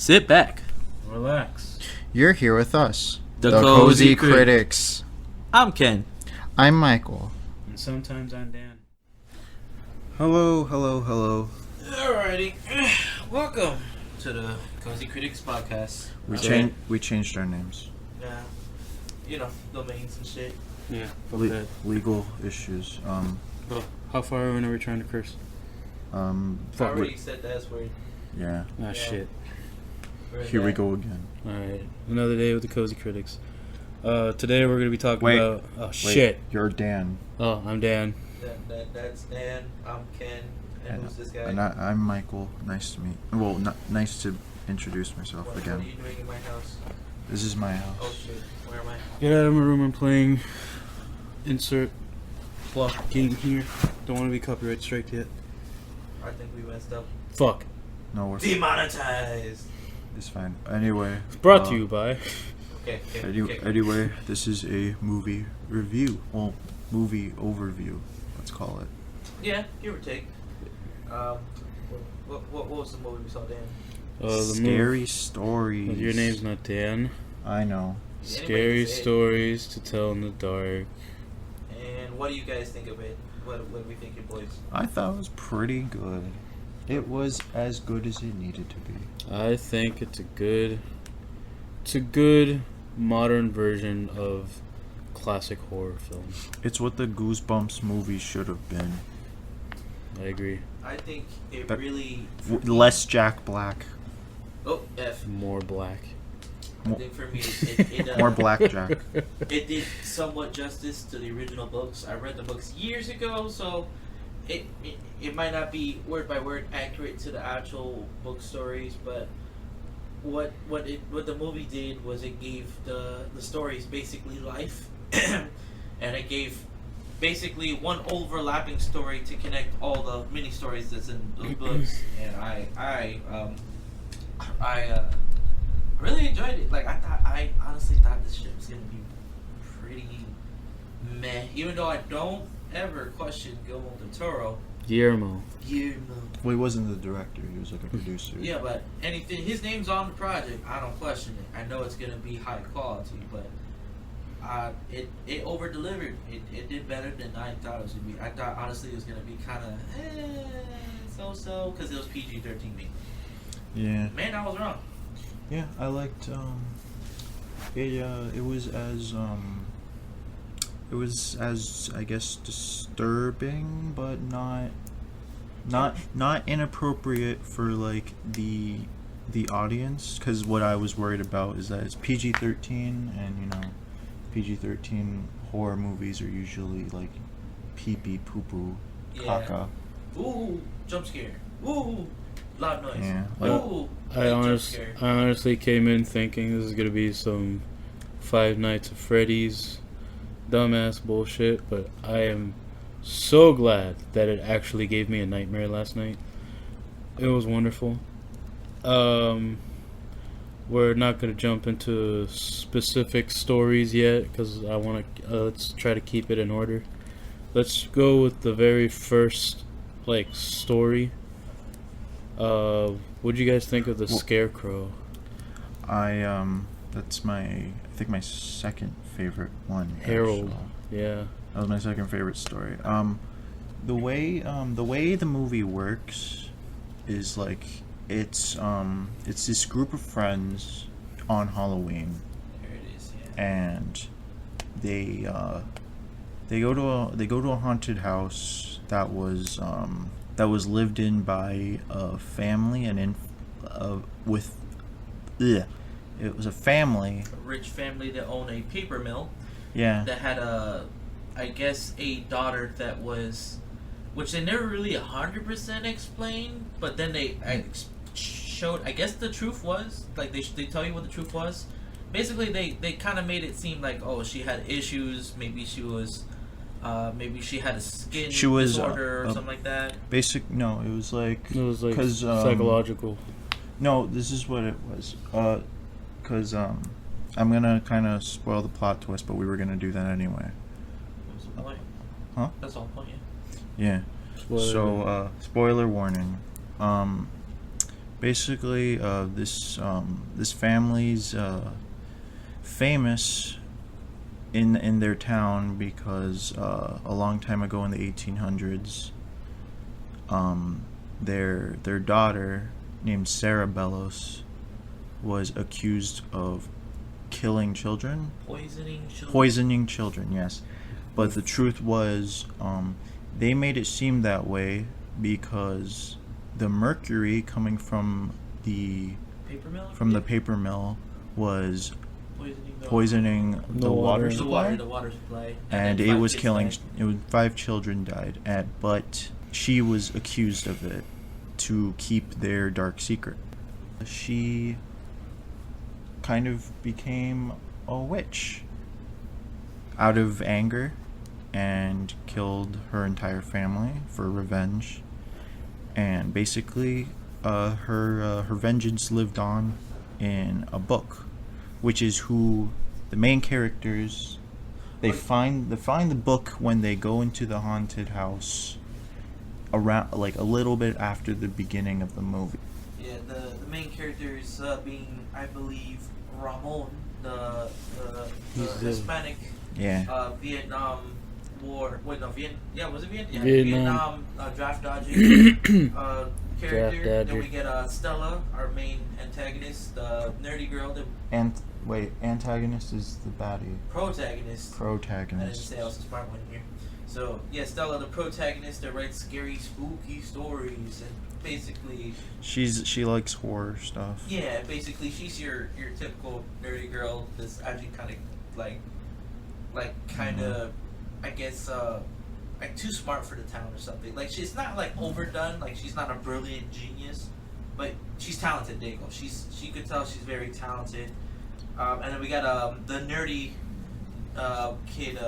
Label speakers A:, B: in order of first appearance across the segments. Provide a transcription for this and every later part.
A: Sit back.
B: Relax.
C: You're here with us,
A: The
C: Cozy
A: Cozy Critics.
C: Critics.
A: I'm Ken.
C: I'm Michael.
B: And sometimes I'm Dan.
C: Hello.
A: Alrighty. Welcome to the Cozy Critics podcast.
C: We changed our names.
A: Yeah. You know, domains and shit.
B: Yeah, fuck that.
C: Legal issues.
B: Oh, how far are we trying to curse?
A: I already said the S word.
C: Yeah.
B: Ah,
A: Yeah.
B: shit.
C: Here we go again.
B: Alright, another day with the Cozy Critics. Today we're going to be talking
C: Wait.
B: about... Oh, shit.
C: You're Dan.
B: Oh, I'm Dan.
A: That's Dan. I'm Ken. And who's this guy?
C: And I'm Michael. Nice to meet. Well, nice to introduce myself
A: What
C: again.
A: are you doing in my house?
C: This is my house.
A: Oh shit. Where am I?
B: Get out of my room. I'm playing insert block game here. Don't want to be copyright striked yet.
A: I think we messed up.
B: Fuck.
C: No, we're
A: Demonetized.
C: It's fine. Anyway.
B: It's brought to you by...
A: Okay.
C: Anyway, this is a movie review. Well, movie overview. Let's call it.
A: Yeah, give or take. What was the movie we saw, Dan?
B: the
C: Scary Stories.
B: Your name's not Dan.
C: I know.
B: Scary
A: say it.
B: stories to tell in the dark.
A: And what do you guys think of it? What do we think, your boys?
C: I thought it was pretty good. It was as good as it needed to be.
B: I think it's a good modern version of classic horror film.
C: It's what the Goosebumps movie should have been.
B: I agree.
A: I think it
C: But-
A: really...
C: Less Jack Black.
A: Oh, F.
B: More black.
A: I think for me, it
C: More Black Jack.
A: it did somewhat justice to the original books. I read the books years ago, so it might not be word by word accurate to the actual book stories, but what the movie did was it gave the stories basically life, and it gave basically one overlapping story to connect all the mini stories that's in those books, and I really enjoyed it. Like I honestly thought this shit was gonna be pretty meh. Even though I don't ever question Guillermo del Toro.
B: Guillermo.
C: Well, he wasn't the director. He was like a producer.
A: Yeah, but anything his name's on the project, I don't question it. I know it's gonna be high quality, but it over delivered. It did better than I thought it was gonna be. I thought honestly it was gonna be kind of so because it was PG-13 me.
C: Yeah.
A: Man, I was wrong.
C: Yeah, I liked. It was as I guess disturbing, but not inappropriate for like the audience. Because what I was worried about is that it's PG-13, and you know, PG-13 horror movies are usually like pee pee poo poo, caca.
A: Ooh, jump scare. Ooh, loud noise.
C: Yeah.
A: Ooh,
B: I
A: jump scare.
B: honestly came in thinking this is gonna be some Five Nights at Freddy's dumbass bullshit, but I am so glad that it actually gave me a nightmare last night. It was wonderful. We're not gonna jump into specific stories yet because I want to. Let's try to keep it in order. Let's go with the very first story. What'd you guys think of the Scarecrow?
C: That's I think my second favorite one.
B: Harold.
C: actually.
B: Yeah.
C: That was my second favorite story. The way the movie works is like it's this group of friends on Halloween,
A: There it is. Yeah.
C: and they go to a haunted house that was lived in by a family it was a family.
A: A rich family that owned a paper mill.
C: Yeah.
A: That had I guess a daughter that was, which they never really 100% explained, but then they showed. I guess the truth was they tell you what the truth was. Basically, they kind of made it seem like she had issues. Maybe she was, maybe she had a skin disorder or something like that.
C: No, it was like
B: Cause, psychological.
C: No, this is what it was. Because I'm gonna kind of spoil the plot twist, but we were gonna do that anyway.
A: What's the point?
C: Huh?
A: That's the whole point.
C: Yeah.
B: Spoiler.
C: So, spoiler warning. Basically, this family's famous in their town because a long time ago in the 1800s, their daughter named Sarah Bellows was accused of killing children. Poisoning children, yes. But the truth was, they made it seem that way because the mercury coming from the paper mill was poisoning the water supply. And it was killing. It was 5 children died. But she was accused of it to keep their dark secret. She kind of became a witch out of anger and killed her entire family for revenge. And basically, her vengeance lived on in a book, which is who the main characters. They find the book when they go into the haunted house, around like a little bit after the beginning of the movie.
A: Yeah, the main characters being, I believe, Ramon, the Hispanic.
C: Yeah.
A: Vietnam War. Wait, no, was it Vietnam? Yeah,
B: Vietnam.
A: Draft dodging character.
B: Draft dodger.
A: Then we get Stella, our main antagonist, the nerdy girl.
C: Antagonist is the baddie.
A: Protagonist. I didn't say I was a smart one here. So yeah, Stella, the protagonist that writes scary, spooky stories, and basically
C: she likes horror stuff.
A: Yeah, basically she's your typical nerdy girl that's actually kind of like kind of, I guess, like too smart for the town or something. Like she's not like overdone. Like she's not a brilliant genius, but she's talented. There you go. She could tell she's very talented. And then we got the nerdy kid,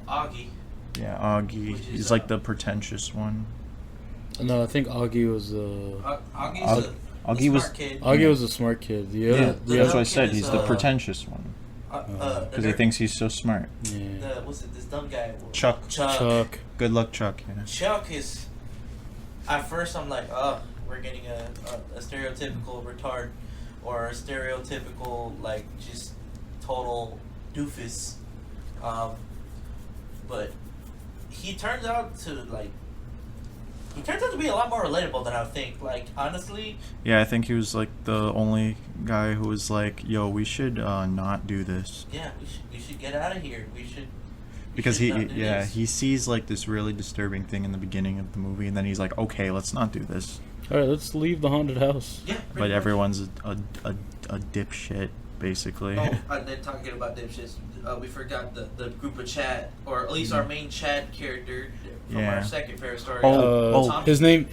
A: Augie.
C: Yeah, Augie. He's like the pretentious one.
B: No, I think Augie was
A: Augie's
C: Augie
A: a
C: was
A: smart kid.
B: Augie was a smart kid.
C: Yeah,
A: the
C: that's what I
A: dumb
C: said.
A: kid
C: He's
A: is,
C: the pretentious one because he thinks he's so smart.
B: Yeah.
A: This dumb guy?
C: Chuck.
B: Chuck.
C: Good luck, Chuck. Yeah.
A: Chuck is. At first, I'm like, we're getting a stereotypical retard, or a stereotypical like just total doofus, but he turns out to be a lot more relatable than I would think. Like, honestly.
C: Yeah, I think he was like the only guy who was like, "Yo, we should not do this."
A: Yeah, we should get out of here.
C: Because
A: this.
C: he sees like this really disturbing thing in the beginning of the movie, and then he's like, "Okay, let's not do this."
B: All right, let's leave the haunted house.
A: Yeah.
C: But everyone's a dipshit, basically.
A: Oh, and then talking about dipshits, we forgot the group of Chad, or at least our main Chad character from our second favorite story. Tommy.
B: His name,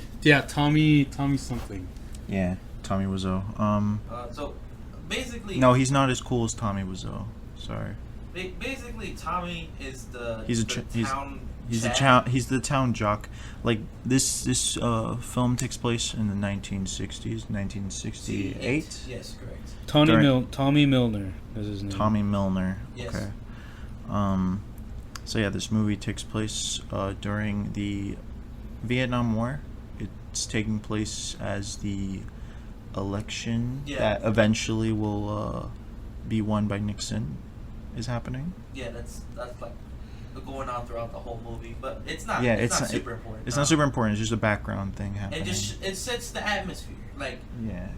B: Tommy something.
C: Yeah, Tommy Wiseau.
A: So basically,
C: no, he's not as cool as Tommy Wiseau. Sorry.
A: Basically, Tommy is
C: he's the town jock. Like this film takes place in the 1960s, 1968.
A: Yes, correct.
B: Tommy Milner is his name.
C: Tommy Milner.
A: Yes.
C: Okay. So yeah, this movie takes place during the Vietnam War. It's taking place as the election that eventually will be won by Nixon is happening.
A: Yeah, that's like going on throughout the whole movie, but it's not.
C: Yeah,
A: it's not super important.
C: It's not super important. It's just a background thing happening.
A: It sets the atmosphere. Like,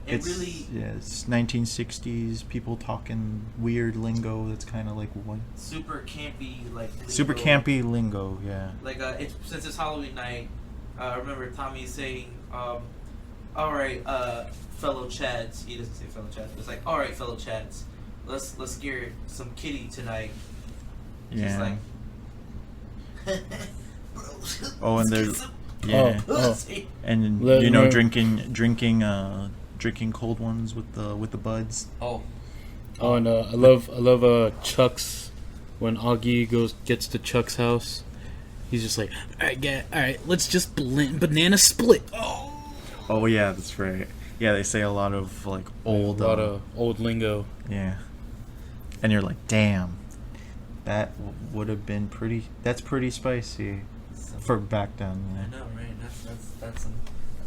A: it's
C: 1960s people talking weird lingo. That's kind of like what
A: super campy
C: lingo. Yeah.
A: Like since it's Halloween night, I remember Tommy saying, "All right, fellow Chads." He doesn't say fellow Chads, but it's like, "All right, fellow Chads, let's scare some kitty tonight."
C: Yeah.
A: She's like,
C: oh, and there's and drinking cold ones with the buds.
B: And I love Chuck's when Augie gets to Chuck's house. He's just like, all right, let's just banana split.
C: Oh yeah, that's right. Yeah, they say a lot of like old
B: lingo.
C: Yeah, and you're like, damn, that would have been pretty. That's pretty spicy for back then.
A: I know, right? That's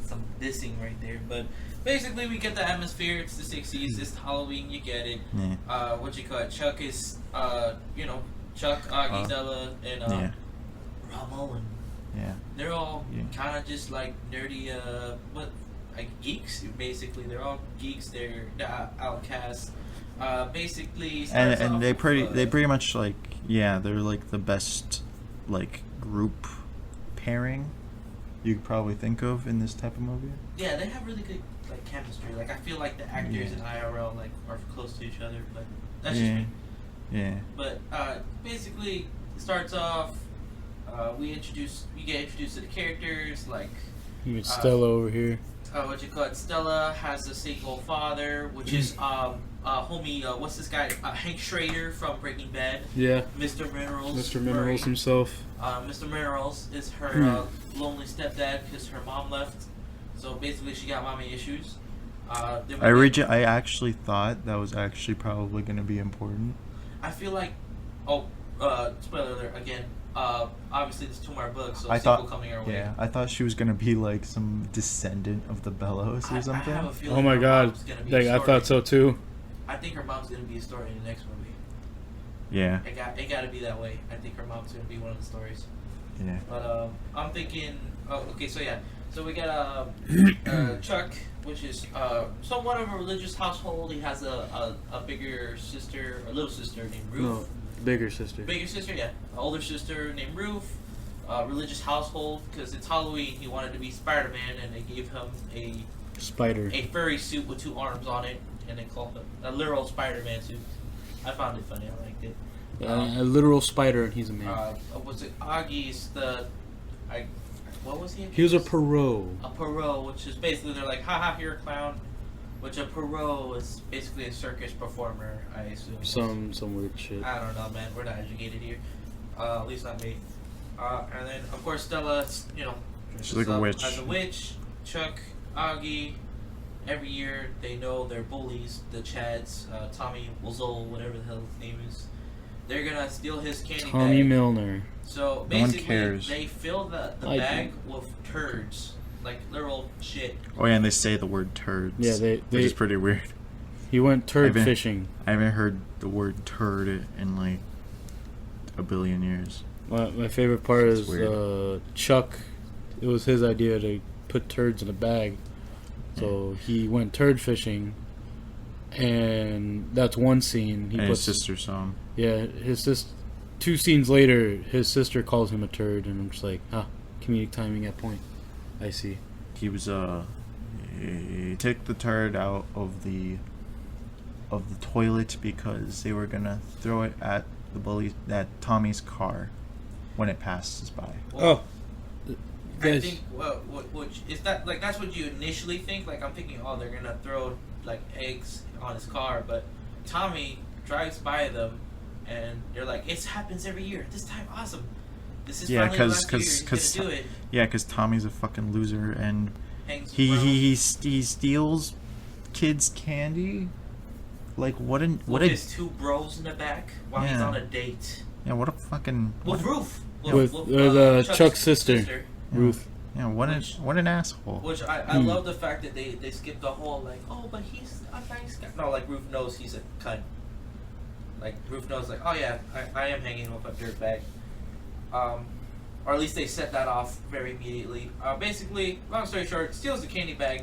A: some dissing right there. But basically, we get the atmosphere. It's the 60s. It's Halloween. You get it.
C: Yeah.
A: What you call it? Chuck is, Chuck, Augie, Della, and Ramon.
C: Yeah.
A: They're all kind of just like nerdy, geeks. Basically, they're all geeks. They're outcasts. Basically,
C: And they pretty much like they're like the best like group pairing you could probably think of in this type of movie.
A: Yeah, they have really good like chemistry. Like I feel like the actors in IRL like are close to each other, but that's just me.
C: Yeah.
A: But basically, it starts off. We get introduced to the characters like.
B: You got Stella over here.
A: Stella has a single father, which is homie. What's this guy? Hank Schrader from Breaking Bad.
B: Yeah.
A: Mr. Minerals.
B: Mr. Minerals himself.
A: Mr. Minerals is her lonely stepdad because her mom left. So basically, she got mommy issues.
C: I actually thought that was actually probably going to be important.
A: I feel like, spoiler alert again. Obviously, there's 2 more books, so
C: I
A: sequel
C: thought,
A: coming our way.
C: Yeah, I thought she was gonna be like some descendant of the Bellows or something.
A: I have a feeling
B: Oh my
A: her
B: god,
A: mom's gonna be a
B: I
A: story.
B: thought so too.
A: I think her mom's gonna be a story in the next movie.
C: Yeah.
A: It got to be that way. I think her mom's gonna be one of the stories.
C: Yeah.
A: But I'm thinking. So we got Chuck, which is somewhat of a religious household. He has a bigger sister, or little sister named Ruth.
B: No, bigger sister.
A: Bigger sister, yeah. An older sister named Ruth. Religious household, because it's Halloween. He wanted to be Spider-Man, and they gave him a furry suit with 2 arms on it, and they called him a literal Spider-Man suit. I found it funny. I liked it.
B: A literal spider, and he's a man.
A: Was it Augie's what was he?
B: He was a Perot.
A: A Perot, which is basically they're like, haha, you're a clown. Which a Perot is basically a circus performer, I assume.
B: Some weird shit.
A: I don't know, man. We're not educated here. At least not me. And then of course Stella,
C: she's like a witch.
A: As a witch, Chuck, Augie. Every year they know their bullies, the Chads, Tommy Wizzle, whatever the hell his name is. They're gonna steal his candy
B: Tommy
A: bag.
B: Milner.
A: So
C: No one
A: basically,
C: cares.
A: they fill the bag with turds, like literal shit.
C: Oh yeah, and they say the word turds.
B: Yeah,
C: which is pretty weird.
B: He went turd fishing.
C: I haven't heard the word turd in like a billion years.
B: My favorite part
C: That's
B: is Chuck. It was his idea to put turds in a bag, so he went turd fishing, and that's one scene.
C: And his sister saw him.
B: Yeah, his sister. 2 scenes later, his sister calls him a turd, and I'm just like, comedic timing at point. I see.
C: He was he took the turd out of the toilet because they were gonna throw it at Tommy's car when it passes by.
A: Well, I think what is that like? That's what you initially think. Like I'm thinking, they're gonna throw like eggs on his car, but Tommy drives by them, and they're like, "It happens every year. This time, awesome. This is finally the last year. He's gonna do it."
C: Yeah, because Tommy's a fucking loser, and
A: Hangs
C: he steals kids' candy. Like what
A: his 2 bros in the back while he's on a date.
C: Yeah, what a fucking
A: With Ruth.
B: With Chuck's sister. Ruth.
C: Yeah, what an asshole.
A: Which I love the fact that they skipped the whole like, but he's a nice guy. No, like Ruth knows he's a cunt. Like Ruth knows like, I am hanging with a dirtbag. Or at least they set that off very immediately. Basically, long story short, steals the candy bag,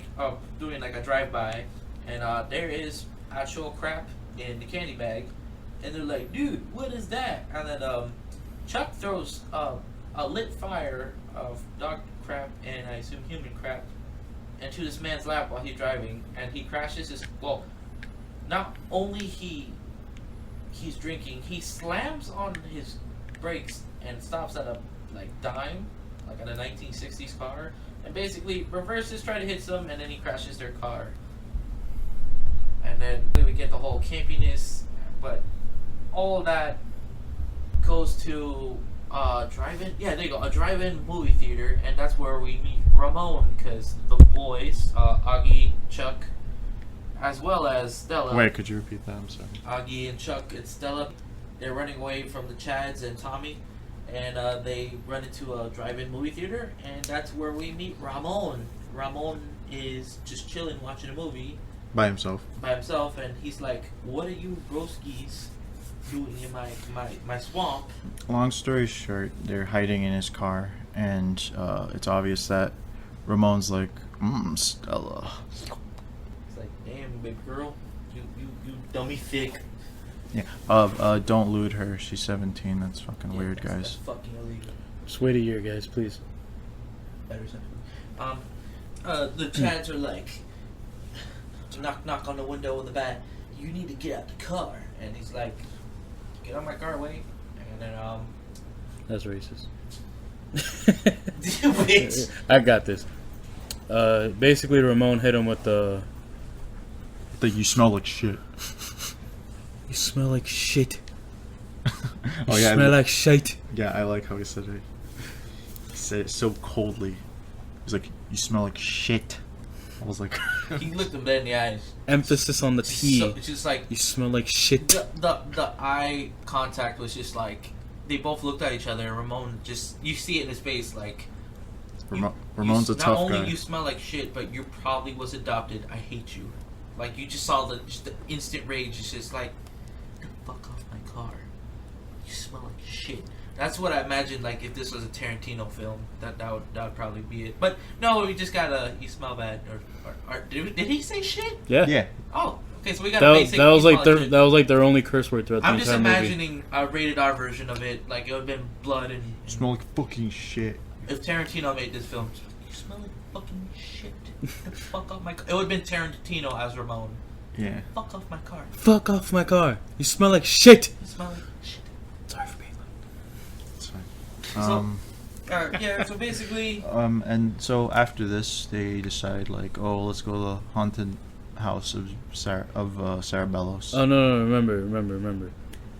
A: doing like a drive-by, and there is actual crap in the candy bag, and they're like, dude, what is that? And then Chuck throws a lit fire of dog crap and I assume human crap into this man's lap while he's driving, and he crashes his. Well, not only he's drinking, he slams on his brakes and stops at a dime, like at a 1960s car, and basically reverses, try to hit them, and then he crashes their car. And then we get the whole campiness, but all that goes to drive-in. Yeah, there you go, a drive-in movie theater, and that's where we meet Ramon, because the boys, Augie, Chuck, as well as Stella.
C: Wait, could you repeat that? I'm sorry.
A: Augie and Chuck and Stella, they're running away from the Chads and Tommy, and they run into a drive-in movie theater, and that's where we meet Ramon, Ramon is just chilling watching a movie
C: By himself.
A: by himself, and he's like, "What are you broskies doing in my swamp?"
C: Long story short, they're hiding in his car, and it's obvious that Ramon's like, Stella.
A: It's like, "Damn, baby girl, you dummy thick."
C: Yeah. Don't lewd her. She's 17. That's fucking weird,
A: That's
C: guys.
A: fucking illegal.
B: Just wait a year, guys, please.
A: Better something. The Chads are like, knock on the window with the bat. You need to get out the car, and he's like, "Get out my car, wait." And then
B: That's racist.
A: Wait.
B: I got this. Basically, Ramon hit him with the.
C: You smell like shit.
B: You smell like shit.
C: Oh yeah.
B: Smell like shit.
C: Yeah, I like how he said it. He said it so coldly. He's like, "You smell like shit." I was like,
A: He looked him dead in the eyes.
B: Emphasis on the T.
A: So, it's just like
B: You smell like shit.
A: the eye contact was just like they both looked at each other. And Ramon just you see it in his face like.
C: Ramon's a tough
A: Not only
C: guy.
A: you smell like shit, but you probably was adopted. I hate you. Like you just saw the instant rage. It's just like, get the fuck off my car. You smell like shit. That's what I imagined. Like if this was a Tarantino film, that would probably be it. But no, we just gotta. You smell bad. Or did he say shit?
B: Yeah.
C: Yeah.
A: Oh, okay. So we got
B: That,
A: a basic.
B: that was
A: you
B: like
A: smell
B: their
A: shit.
B: that was like their only curse word throughout the
A: I'm just
B: entire movie.
A: imagining a rated R version of it. Like it would have been blood and.
C: Smell like fucking shit.
A: If Tarantino made this film, you smell like fucking shit. Get the fuck off my car. It would have been Tarantino as Ramon.
C: Yeah.
A: Fuck off my car.
B: Fuck off my car. You smell like shit.
A: You smell like shit.
B: Sorry for being loud.
C: It's fine.
A: So, yeah, so basically...
C: And so after this, they decide like, oh, let's go to the haunted house of Sarabellos.
B: Oh no, remember.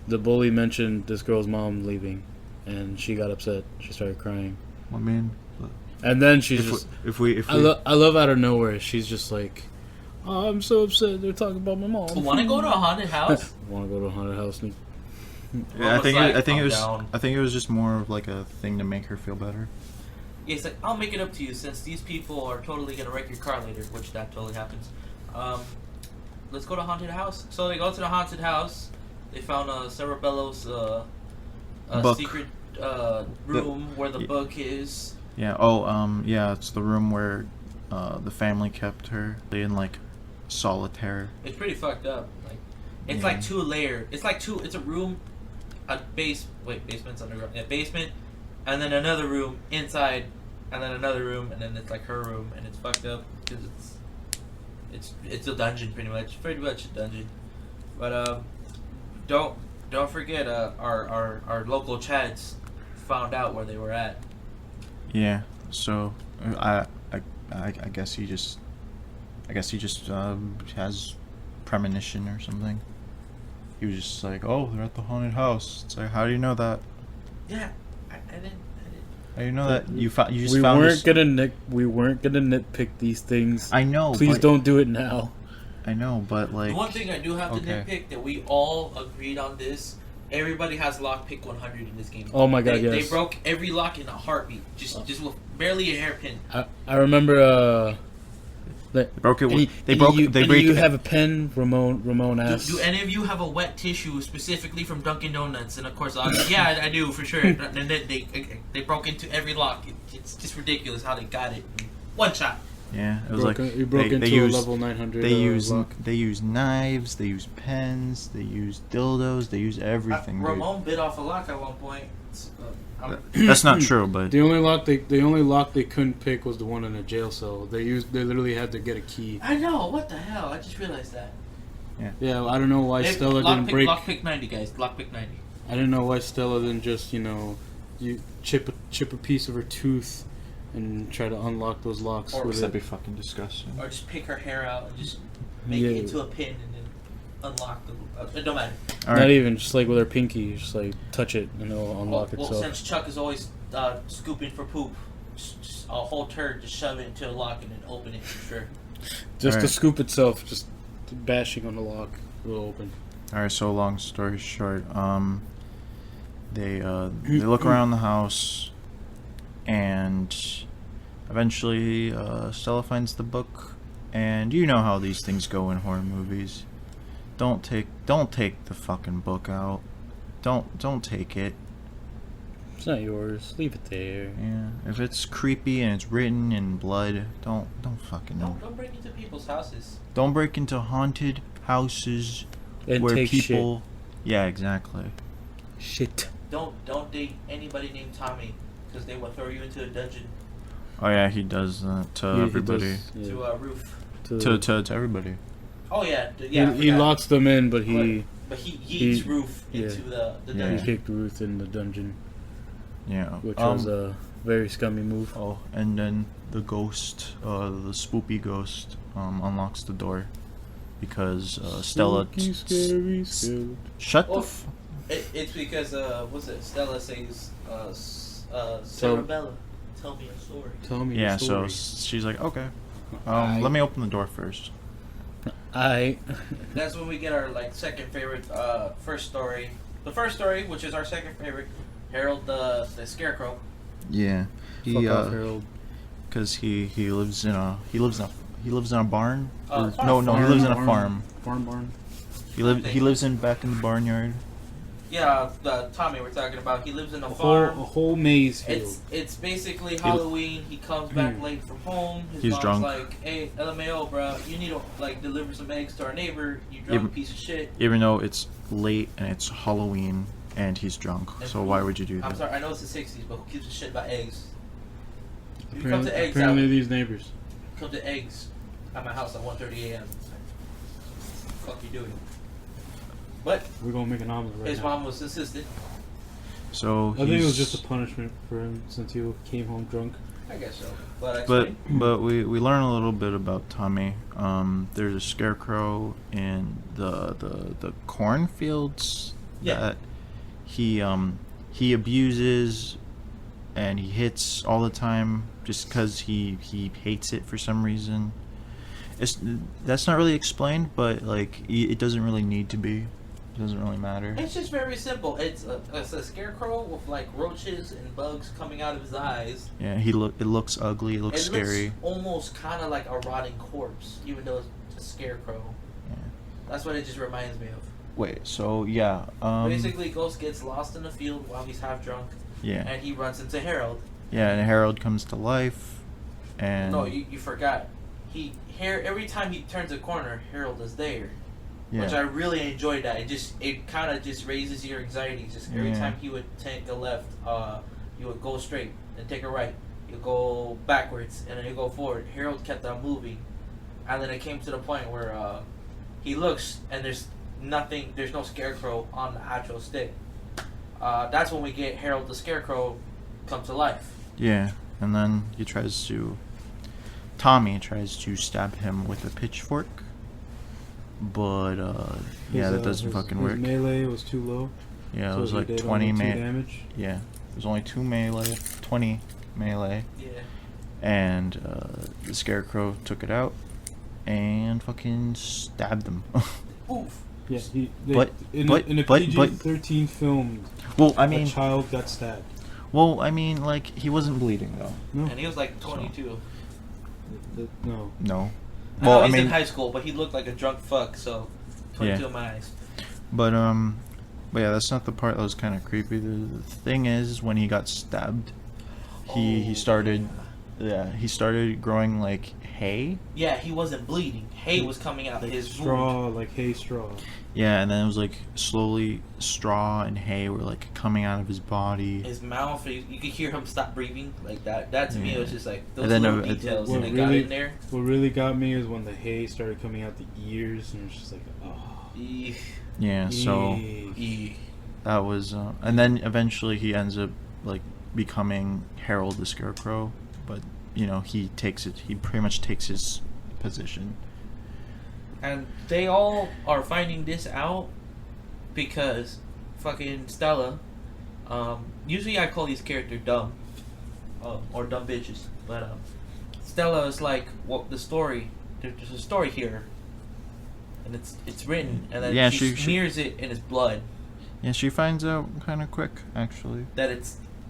B: The bully mentioned this girl's mom leaving, and she got upset. She started crying,
C: I mean,
B: and then she's
C: if
B: just.
C: we
B: I love out of nowhere. She's just like, "Oh, I'm so upset. They're talking about my mom."
A: Want to go to a haunted house?
B: Want to go to a haunted house?
C: yeah, I think
A: Calm down.
C: it was just more of like a thing to make her feel better.
A: Yeah, it's like, I'll make it up to you since these people are totally going to wreck your car later, which that totally happens. Let's go to a haunted house. So they go to the haunted house. They found a Cerebello's
C: Book.
A: secret room where the book is.
C: Yeah. Oh. Yeah. It's the room where the family kept her in like solitaire.
A: It's pretty fucked up. Like, it's
C: Yeah.
A: like two layer. It's like two. It's a room, a base. Wait, basement's underground. Yeah, basement, and then another room inside, and then another room, and then it's like her room, and it's fucked up because it's a dungeon pretty much. Pretty much a dungeon. But don't forget our local Chads found out where they were at.
C: Yeah. So I guess he just has premonition or something. He was just like, oh, they're at the haunted house. It's like, how do you know that?
A: Yeah, I didn't.
C: How do you know that? You just
B: we
C: found
B: weren't
C: this.
B: we weren't gonna nitpick these things.
C: I know.
B: Please
C: but,
B: don't do it now.
C: I know, but like.
A: The one thing I do have to
C: okay.
A: nitpick that we all agreed on this. Everybody has lockpick 100 in this game.
B: Oh my god,
A: They
B: yes.
A: broke every lock in a heartbeat, just with barely a hairpin.
B: I remember.
C: They broke it.
B: You
C: break.
B: have a pen, Ramon asked.
A: Do any of you have a wet tissue specifically from Dunkin' Donuts? And of course, yeah, I do for sure. And then they broke into every lock. It's just ridiculous how they got it in one shot.
C: Yeah, it was
B: You broke into a level 900.
C: They use
B: lock.
C: they use knives. They use pens. They use dildos. They use everything. Dude.
A: Ramon bit off a lock at one point.
C: That's not true, but
B: The only lock they couldn't pick was the one in a jail cell. They literally had to get a key.
A: I know, what the hell? I just realized that.
B: Yeah, I don't know why Stella didn't break.
A: Lockpick 90, guys. Lockpick 90.
B: I didn't know why Stella didn't just you chip a piece of her tooth and try to unlock those locks.
A: Or
B: with
C: that'd be
B: it.
C: fucking disgusting.
A: Or just pick her hair out and just make it into a pin and then unlock the... it don't matter.
C: All
B: Not
C: right.
B: even just like with her pinky, just like touch it and it'll unlock
A: Well,
B: itself.
A: since Chuck is always scooping for poop, just a whole turd, just shove it into a lock and then open it for sure.
B: Just the
C: Alright.
B: scoop itself, just bashing on the lock will open.
C: All right. So long story short, they look around the house, and eventually, Stella finds the book, and you know how these things go in horror movies. Don't take the fucking book out. Don't take it.
B: It's not yours. Leave it there.
C: Yeah, if it's creepy and it's written in blood, don't fucking.
A: Don't break into people's houses.
C: Don't break into haunted houses
B: And
C: where
B: take
C: people.
B: shit.
C: Yeah, exactly.
B: Shit.
A: Don't date anybody named Tommy, because they will throw you into a dungeon
C: Oh yeah, he does that to
B: He
C: everybody.
B: does, yeah.
A: to a roof.
C: To everybody.
A: Oh yeah, I
B: He
A: forgot.
B: locks them in, but he
A: But he yeets
B: he-
A: Roof
B: yeah.
A: into the
C: Yeah.
A: dungeon.
B: kicked Ruth in the dungeon,
C: Yeah.
B: which was a very scummy move.
C: Oh, and then the ghost, the spoopy ghost, unlocks the door because Stella.
B: Spooky, scary, scary.
C: Shut the.
A: Oh, it's because what's it? Stella says, Sarabella, tell me a story.
B: Tell me
C: Yeah,
B: the
C: so
B: story.
C: she's like, okay,
B: I-
C: let me open the door first.
A: That's when we get our second favorite first story. The first story, which is our second favorite, Harold the Scarecrow.
C: Yeah,
B: Fuck off, Harold.
C: because he lives in a barn.
A: Farm.
C: No, he lives in a farm.
B: Barn.
C: He lives back in the barnyard.
A: Yeah, the Tommy we're talking about. He lives in a
B: A
A: farm.
B: whole maze field.
A: It's basically Halloween. He comes back
B: Hmm.
A: late from home. His
C: He's
A: mom's
C: drunk.
A: like, "Hey, LMAO, bro, you need to deliver some eggs to our neighbor. You drunk
C: Even-
A: piece of shit."
C: Even though it's late and it's Halloween and he's drunk,
A: And
C: so why would you do
A: I'm
C: that?
A: sorry, I know it's the '60s, but who gives a shit about eggs? If you come
B: Apparently,
A: to eggs
B: apparently these neighbors.
A: come to eggs at my house at 1:30 a.m. Fuck you doing? But
B: We're gonna make an omelet right
A: his
B: now.
A: mom was insistent.
C: So
B: I think it was
C: he's-
B: just a punishment for him since he came home drunk.
A: I guess so. But
C: But we learn a little bit about Tommy. There's a scarecrow in the cornfields
A: Yeah.
C: that he abuses and he hits all the time just because he hates it for some reason. That's not really explained, but it doesn't really need to be. It doesn't really matter.
A: it's just very simple. It's a scarecrow with roaches and bugs coming out of his eyes.
C: Yeah, it looks ugly. It looks scary.
A: Looks almost kind of like a rotting corpse, even though it's a scarecrow.
C: Yeah.
A: That's what it just reminds me of.
C: Wait, so yeah.
A: Basically, Ghost gets lost in the field while he's half drunk,
C: Yeah.
A: and he runs into Harold.
C: Yeah, and Harold comes to life, and
A: No, you forgot. Every time he turns a corner, Harold is there.
C: yeah,
A: Which I really enjoyed that. It kind of just raises your anxiety. Just every
C: Yeah.
A: time he would take a left, you would go straight and take a right. You go backwards and then you go forward. Harold kept on moving, and then it came to the point where he looks and there's nothing. There's no scarecrow on the actual stick. That's when we get Harold the Scarecrow come to life.
C: yeah, and then Tommy tries to stab him with a pitchfork, but that doesn't fucking
B: his
C: work.
B: melee was too low.
C: Yeah, it
B: so
C: was
B: he
C: like
B: did
C: 20
B: only 2
C: melee.
B: damage.
C: Yeah, it was only 20 melee,
A: Yeah.
C: and the scarecrow took it out and fucking stabbed him.
A: Oof.
B: Yeah, in a
C: but-
B: PG-13 film,
C: Well, I
B: a
C: mean,
B: child got stabbed.
C: he wasn't bleeding though.
B: No,
A: And he was like 22.
B: no.
C: No.
A: Well,
C: Well, I
A: he's in
C: mean,
A: high school, but he looked like a drunk fuck. So 22 in my eyes.
C: but yeah, that's not the part that was kind of creepy. The thing is, when he got stabbed, he started growing like hay.
A: Yeah, he wasn't bleeding. Hay was coming out of his
B: straw,
A: wound.
B: like hay straw.
C: Yeah, and then it was like slowly straw and hay were like coming out of his body.
A: His mouth, you could hear him stop breathing like that. That to me
C: Yeah.
A: was just like those
C: And then
A: little
C: it-
A: details,
B: what
A: and it got
B: really-
A: in there.
B: What really got me is when the hay started coming out the ears, and it's just like, oh.
A: Eek.
C: Yeah, so
B: Eek.
A: Eek.
C: that was, and then eventually he ends up like becoming Harold the Scarecrow, but he pretty much takes his position.
A: And they all are finding this out because fucking Stella. Usually I call these characters dumb, or dumb bitches, but Stella is like, well, the story. There's a story here, and it's written, and then
C: Yeah,
A: she
C: she-
A: smears it in his blood
C: Yeah, she finds out kind of quick, actually.
A: that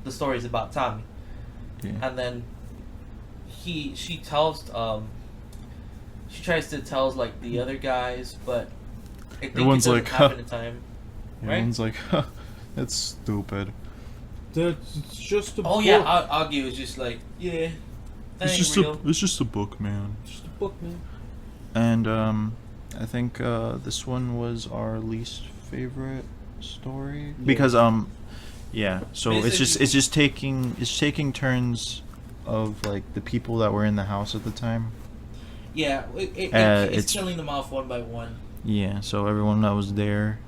A: the story's about Tommy.
C: Yeah.
A: And then she tells she tries to tell like the other guys, but I think
C: Everyone's
A: it doesn't
C: like,
A: happen in time. Right?
C: Everyone's like, that's stupid.
B: That's just a
A: Oh
B: book.
A: yeah, Augie was just like, yeah, that
C: It's
A: ain't
C: just
A: real.
C: it's just a book, man.
B: Just a book, man.
C: And I think this one was our least favorite story because yeah. So it's just taking turns of like the people that were in the house at the time.
A: Yeah,
C: it's
A: it's killing them off one by one.
C: Yeah. So everyone that was there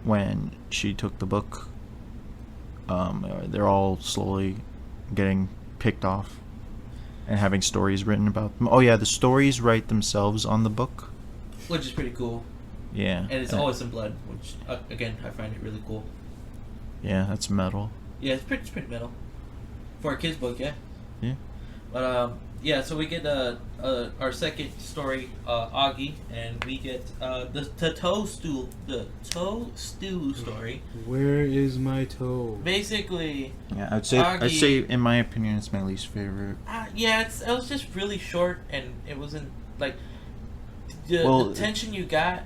C: when she took the book, they're all slowly getting picked off and having stories written about them. Oh yeah, the stories write themselves on the book.
A: Which is pretty cool.
C: Yeah.
A: And it's always in blood, which, again, I find it really cool.
C: Yeah, that's metal.
A: Yeah, it's pretty metal. For a kid's book, yeah.
C: Yeah.
A: But, yeah, so we get our second story, Augie, and we get the toe stew story.
B: Where is my toe?
A: Basically,
C: Yeah, I'd
A: Augie-
C: say in my opinion it's my least favorite.
A: yeah, it was just really short, and it wasn't, like, the tension you got,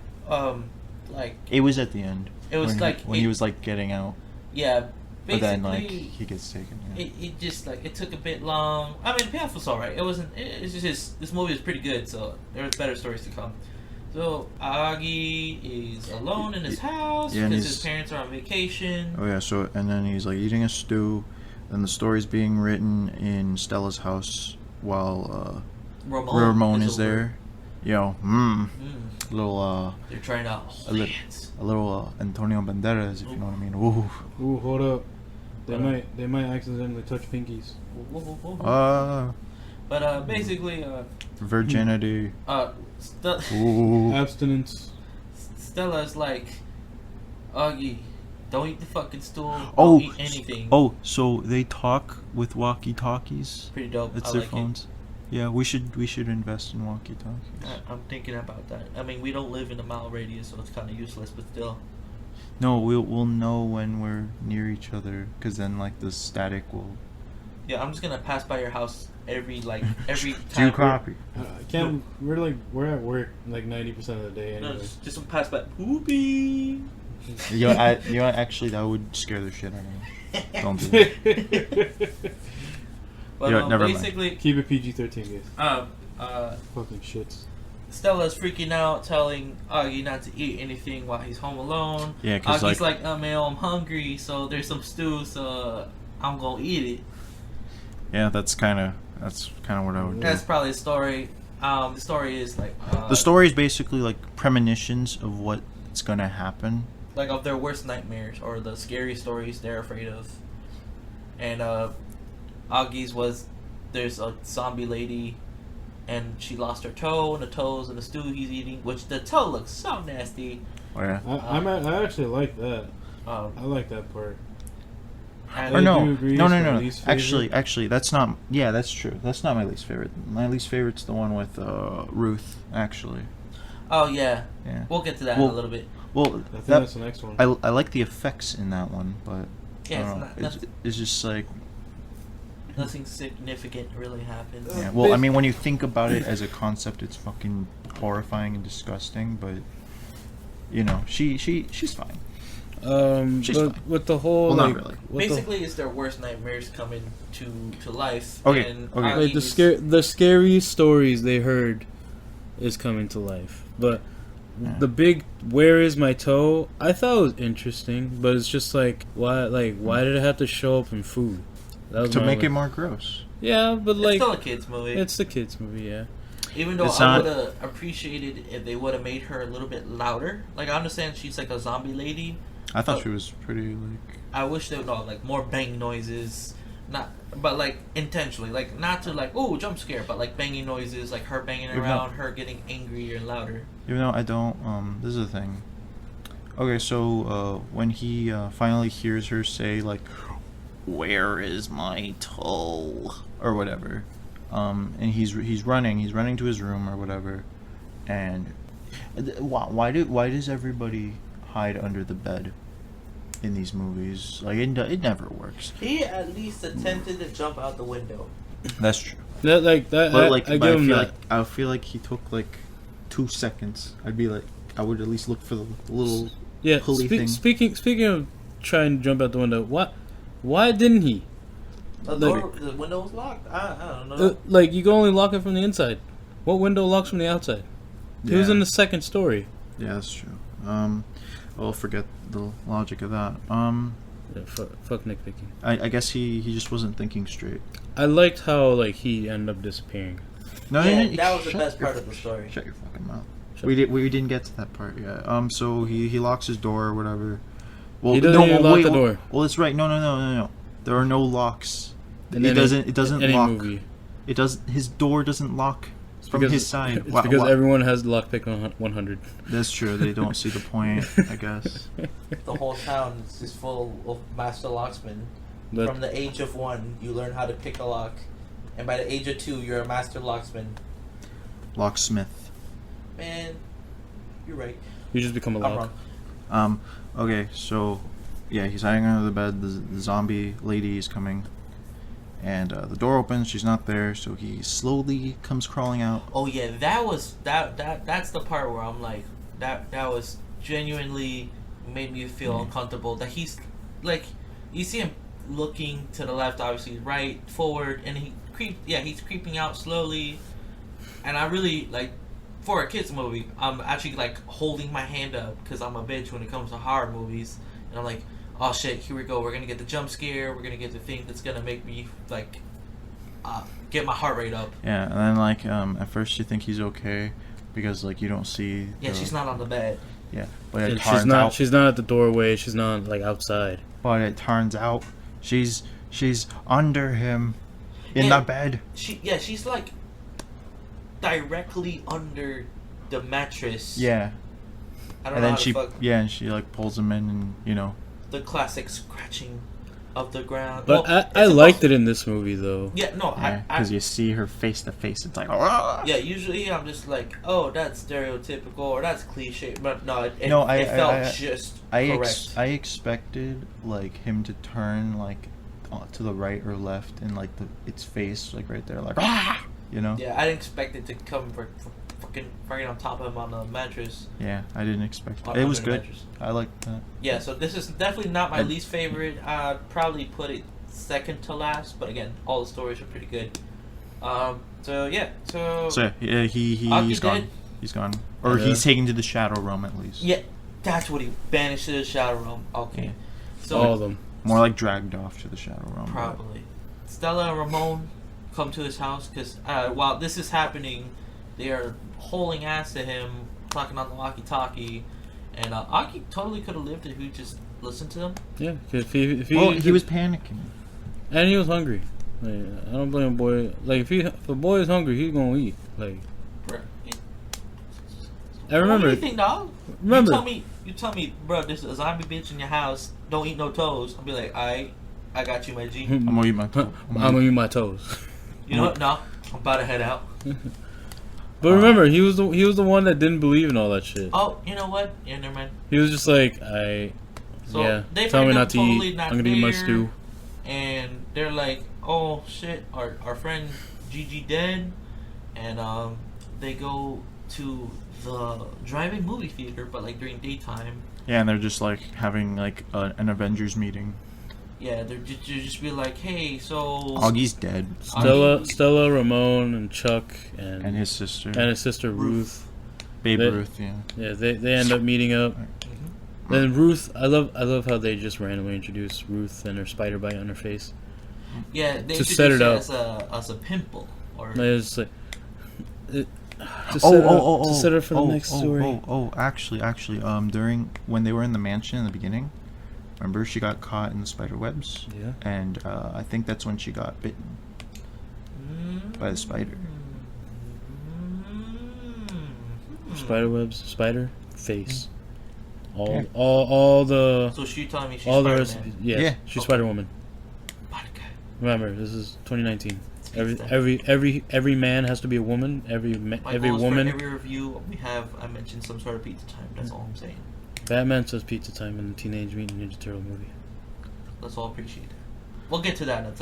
A: like...
C: It was at the end.
A: It was
C: when he was like getting out.
A: Yeah,
C: But then like
A: basically,
C: he gets taken. Yeah.
A: it just like it took a bit long. I mean, payoff was alright. It wasn't. It's just this movie is pretty good, so there was better stories to come. So Augie is alone in his house
C: Yeah, and
A: because
C: he's-
A: his parents are on vacation.
C: Oh yeah. So and then he's like eating a stew, and the story's being written in Stella's house while Ramon is
A: over.
C: there. Yo, little
A: They're trying to
C: a little Antonio Banderas, if you know what I mean. Ooh.
B: Ooh, hold up. They might accidentally touch pinkies.
A: But basically,
C: Virginity.
A: Stella
C: Ooh.
B: Abstinence.
A: Stella's like, Augie, don't eat the fucking stool. Don't
C: Oh,
A: eat anything.
C: Oh, so they talk with walkie-talkies.
A: Pretty dope.
C: It's
A: I
C: their
A: like
C: phones. Yeah, we should invest in walkie-talkies.
A: I'm thinking about that. I mean, we don't live in a mile radius, so it's kind of useless, but still.
C: No, we'll know when we're near each other, cause then like the static will.
A: Yeah, I'm just gonna pass by your house every time.
C: Do you copy?
B: Can't we're at work like 90% of the day
A: No,
B: anyway.
A: just pass by. Poopy.
C: you know, actually that would scare the shit out of me. Don't do that.
A: But
C: Yeah, never mind.
A: basically,
B: Keep it PG-13, guys. Fucking shits.
A: Stella's freaking out, telling Augie not to eat anything while he's home alone.
C: Yeah, cause
A: Augie's like, oh man, I'm hungry, so there's some stew, so I'm gonna eat it.
C: yeah, that's kind of what I would do.
A: That's probably the story. The story is like
C: The story is basically like premonitions of what's gonna happen.
A: like of their worst nightmares or the scary stories they're afraid of. And Augie's was there's a zombie lady and she lost her toe and the toe's in the stew he's eating, which the toe looks so nasty.
C: Oh yeah.
B: I actually like that.
A: Um,
B: I like that part.
A: and
C: Or
B: I
C: no,
B: do agree
C: no,
B: it's
C: no,
B: my
C: no.
B: least favorite.
C: Actually, that's not. Yeah, that's true. That's not my least favorite. My least favorite's the one with Ruth. Actually.
A: Oh yeah,
C: Yeah.
A: we'll get to that
C: Well,
A: in a little bit.
C: Well,
B: I think that's the next one.
C: I like the effects in that one, but
A: Yeah,
C: I
A: it's
C: don't know.
A: not-
C: It's,
A: nothing-
C: it's just like
A: Nothing significant really happens.
C: yeah. Well, I mean, when you think about it as a concept, it's fucking horrifying and disgusting. But you know, she's fine. She's
B: but
C: fine.
B: with the whole
C: Well, not
B: like
C: really.
B: with
A: Basically, it's their worst nightmares coming to life.
C: Okay,
A: And
C: okay.
B: like the scary stories they heard is coming to life. But
C: Yeah.
B: the big "where is my toe" I thought was interesting, but it's just like why did it have to show up in food? That was
C: To
B: my
C: make
B: only-
C: it more gross.
B: Yeah, but
A: It's
B: like
A: still a kids movie.
B: it's the kids movie, yeah.
A: Even though
C: It's
A: I
C: not-
A: would have appreciated if they would have made her a little bit louder. Like, I understand she's like a zombie lady.
C: I thought
A: Oh.
C: she was pretty like.
A: I wish they would know, like, more bang noises. But like, intentionally. Like, not to, like, ooh, jump scare, but, like, banging noises, like her banging
C: Even
A: around, her getting angrier and louder.
C: Even though I don't. This is the thing. Okay, so when he finally hears her say like, "Where is my toe?" or whatever, and he's running to his room or whatever, and why does everybody hide under the bed in these movies? Like it never works.
A: He at least attempted to jump out the window.
C: That's true.
B: That like that.
C: But like,
B: I
C: but
B: give him that.
C: I feel like he took like 2 seconds. I'd be like, I would at least look for the little
B: Yeah.
C: pulley thing.
B: Speaking of trying to jump out the window, why didn't he?
A: The window was locked. I don't know.
B: Like you can only lock it from the inside. What window locks from the outside? He was in the second story.
C: Yeah, that's true. I'll forget the logic of that.
B: Yeah, fuck nitpicking.
C: I guess he just wasn't thinking straight.
B: I liked how like he ended up disappearing.
C: No,
A: Yeah, that was the best part of the story.
C: Shut your fucking mouth. We didn't get to that part yet. So he locks his door or whatever. Well,
B: He doesn't even lock the door.
C: Well, that's right. No. There are no locks. It doesn't
B: any
C: lock.
B: movie.
C: It does. His door doesn't lock from his side.
B: It's because everyone has lockpick on 100.
C: That's true. They don't see the point, I guess.
A: The whole town is just full of master locksmen.
B: But
A: From the age of 1, you learn how to pick a lock, and by the age of 2, you're a master locksman.
C: Locksmith.
A: Man, you're right.
B: you just become a
A: I'm
B: lock.
A: wrong.
C: Okay, so yeah, he's hiding under the bed. The zombie lady is coming, and the door opens. She's not there, so he slowly comes crawling out.
A: Oh yeah, that's the part where I'm like, that was genuinely made me feel uncomfortable. That he's like, you see him looking to the left, obviously right, forward, and he's creeping out slowly, and I really like. For a kids movie, I'm actually like holding my hand up because I'm a bitch when it comes to horror movies, and I'm like, oh shit, here we go. We're gonna get the jump scare. We're gonna get the thing that's gonna make me like get my heart rate up.
C: Yeah, and then like at first you think he's okay because like you don't see.
A: Yeah, she's not on the bed.
C: Yeah, but it
B: She's
C: turns
B: not.
C: out.
B: She's not at the doorway. She's not like outside.
C: But it turns out she's under him in
A: Yeah.
C: the bed.
A: She's like directly under the mattress.
C: Yeah,
A: I don't
C: and
A: know
C: then
A: how
C: she
A: to fuck
C: and she like pulls him in, and you know.
A: the classic scratching of the ground.
B: But
A: Well,
B: I
A: it's
B: liked
A: supposed-
B: it in this movie though.
A: Yeah, no,
C: Yeah,
A: I
C: because you see her face to face. It's like, "Ah!"
A: yeah. Usually I'm just like, oh, that's stereotypical or that's cliche, but no, it
C: No,
A: it felt just correct.
C: I expected like him to turn like to the right or left, and like its face like right there, like ah, you know.
A: Yeah, I didn't expect it to come fucking right on top of him on the mattress.
C: Yeah, I didn't expect
A: On-
C: it. It was
A: under the
C: good.
A: mattress.
C: I liked that.
A: Yeah, so this is definitely not my
C: And-
A: least favorite. I'd probably put it second to last, but again, all the stories are pretty good. So yeah,
C: So yeah, he's
A: Aki
C: gone.
A: dead?
C: He's gone, or
B: Yeah.
C: he's taken to the shadow realm at least.
A: yeah, that's what he banished to the shadow realm. Okay,
C: Yeah.
A: so
B: All of them.
C: More like dragged off to the shadow realm. but-
A: probably Stella and Ramon come to his house because while this is happening, they are hauling ass at him, talking on the walkie-talkie, and Aki totally could have lived if he just listened to them.
B: Yeah, if he
C: Well, he was panicking.
B: and he was hungry. Like, I don't blame a boy. Like if a boy is hungry, he's gonna eat. Like
A: Bruh.
B: I remember.
A: What do you think, dog?
B: Remember.
A: You tell me, bro, there's a zombie bitch in your house. Don't eat no toes. I'll be like, I got you, my G.
C: I'm gonna eat my.
B: I'm gonna eat my toes.
A: You know what? No, I'm about to head out.
B: But remember, he was the one that didn't believe in all that shit.
A: Oh, you know what? Yeah, never mind.
B: He was just like,
A: So
B: yeah,
A: they
B: tell me
A: find
B: not
A: out
B: to
A: totally
B: eat.
A: not
B: I'm gonna eat my
A: there.
B: stew.
A: And they're like, oh shit, our friend Gigi dead, and they go to the drive-in movie theater, but like during daytime.
C: Yeah, and they're just like having like an Avengers meeting.
A: Yeah, they're just be like, hey, so
C: Augie's dead.
B: Stella, Ramon, and Chuck,
C: And his sister.
B: and his sister Ruth.
C: Babe
B: they-
C: Ruth, yeah.
B: Yeah, they end up meeting up.
A: Mhm.
B: Then Ruth, I love how they just randomly introduce Ruth and her spider bite on her face.
A: Yeah, they
B: To set it up.
A: as a pimple or
B: And it's like, to set it up for the next story.
C: Actually, during when they were in the mansion in the beginning, remember she got caught in the spider webs,
B: Yeah.
C: and I think that's when she got bitten by the spider.
B: Spider webs, spider face.
C: Yeah.
B: All the
A: So she telling me she's
B: all the
A: Spider-Man.
B: rest. Yes,
C: Yeah.
B: she's
A: Okay.
B: Spider Woman.
A: Vodka.
B: Remember, this is 2019.
A: Speaks to-
B: Every man has to be a woman. Every
A: My
B: every
A: goal is
B: woman.
A: For every review we have, I mentioned some sort of pizza time. That's all I'm saying.
B: Batman says pizza time in the Teenage Mutant Ninja Turtle movie.
A: Let's all appreciate it. we'll get to that another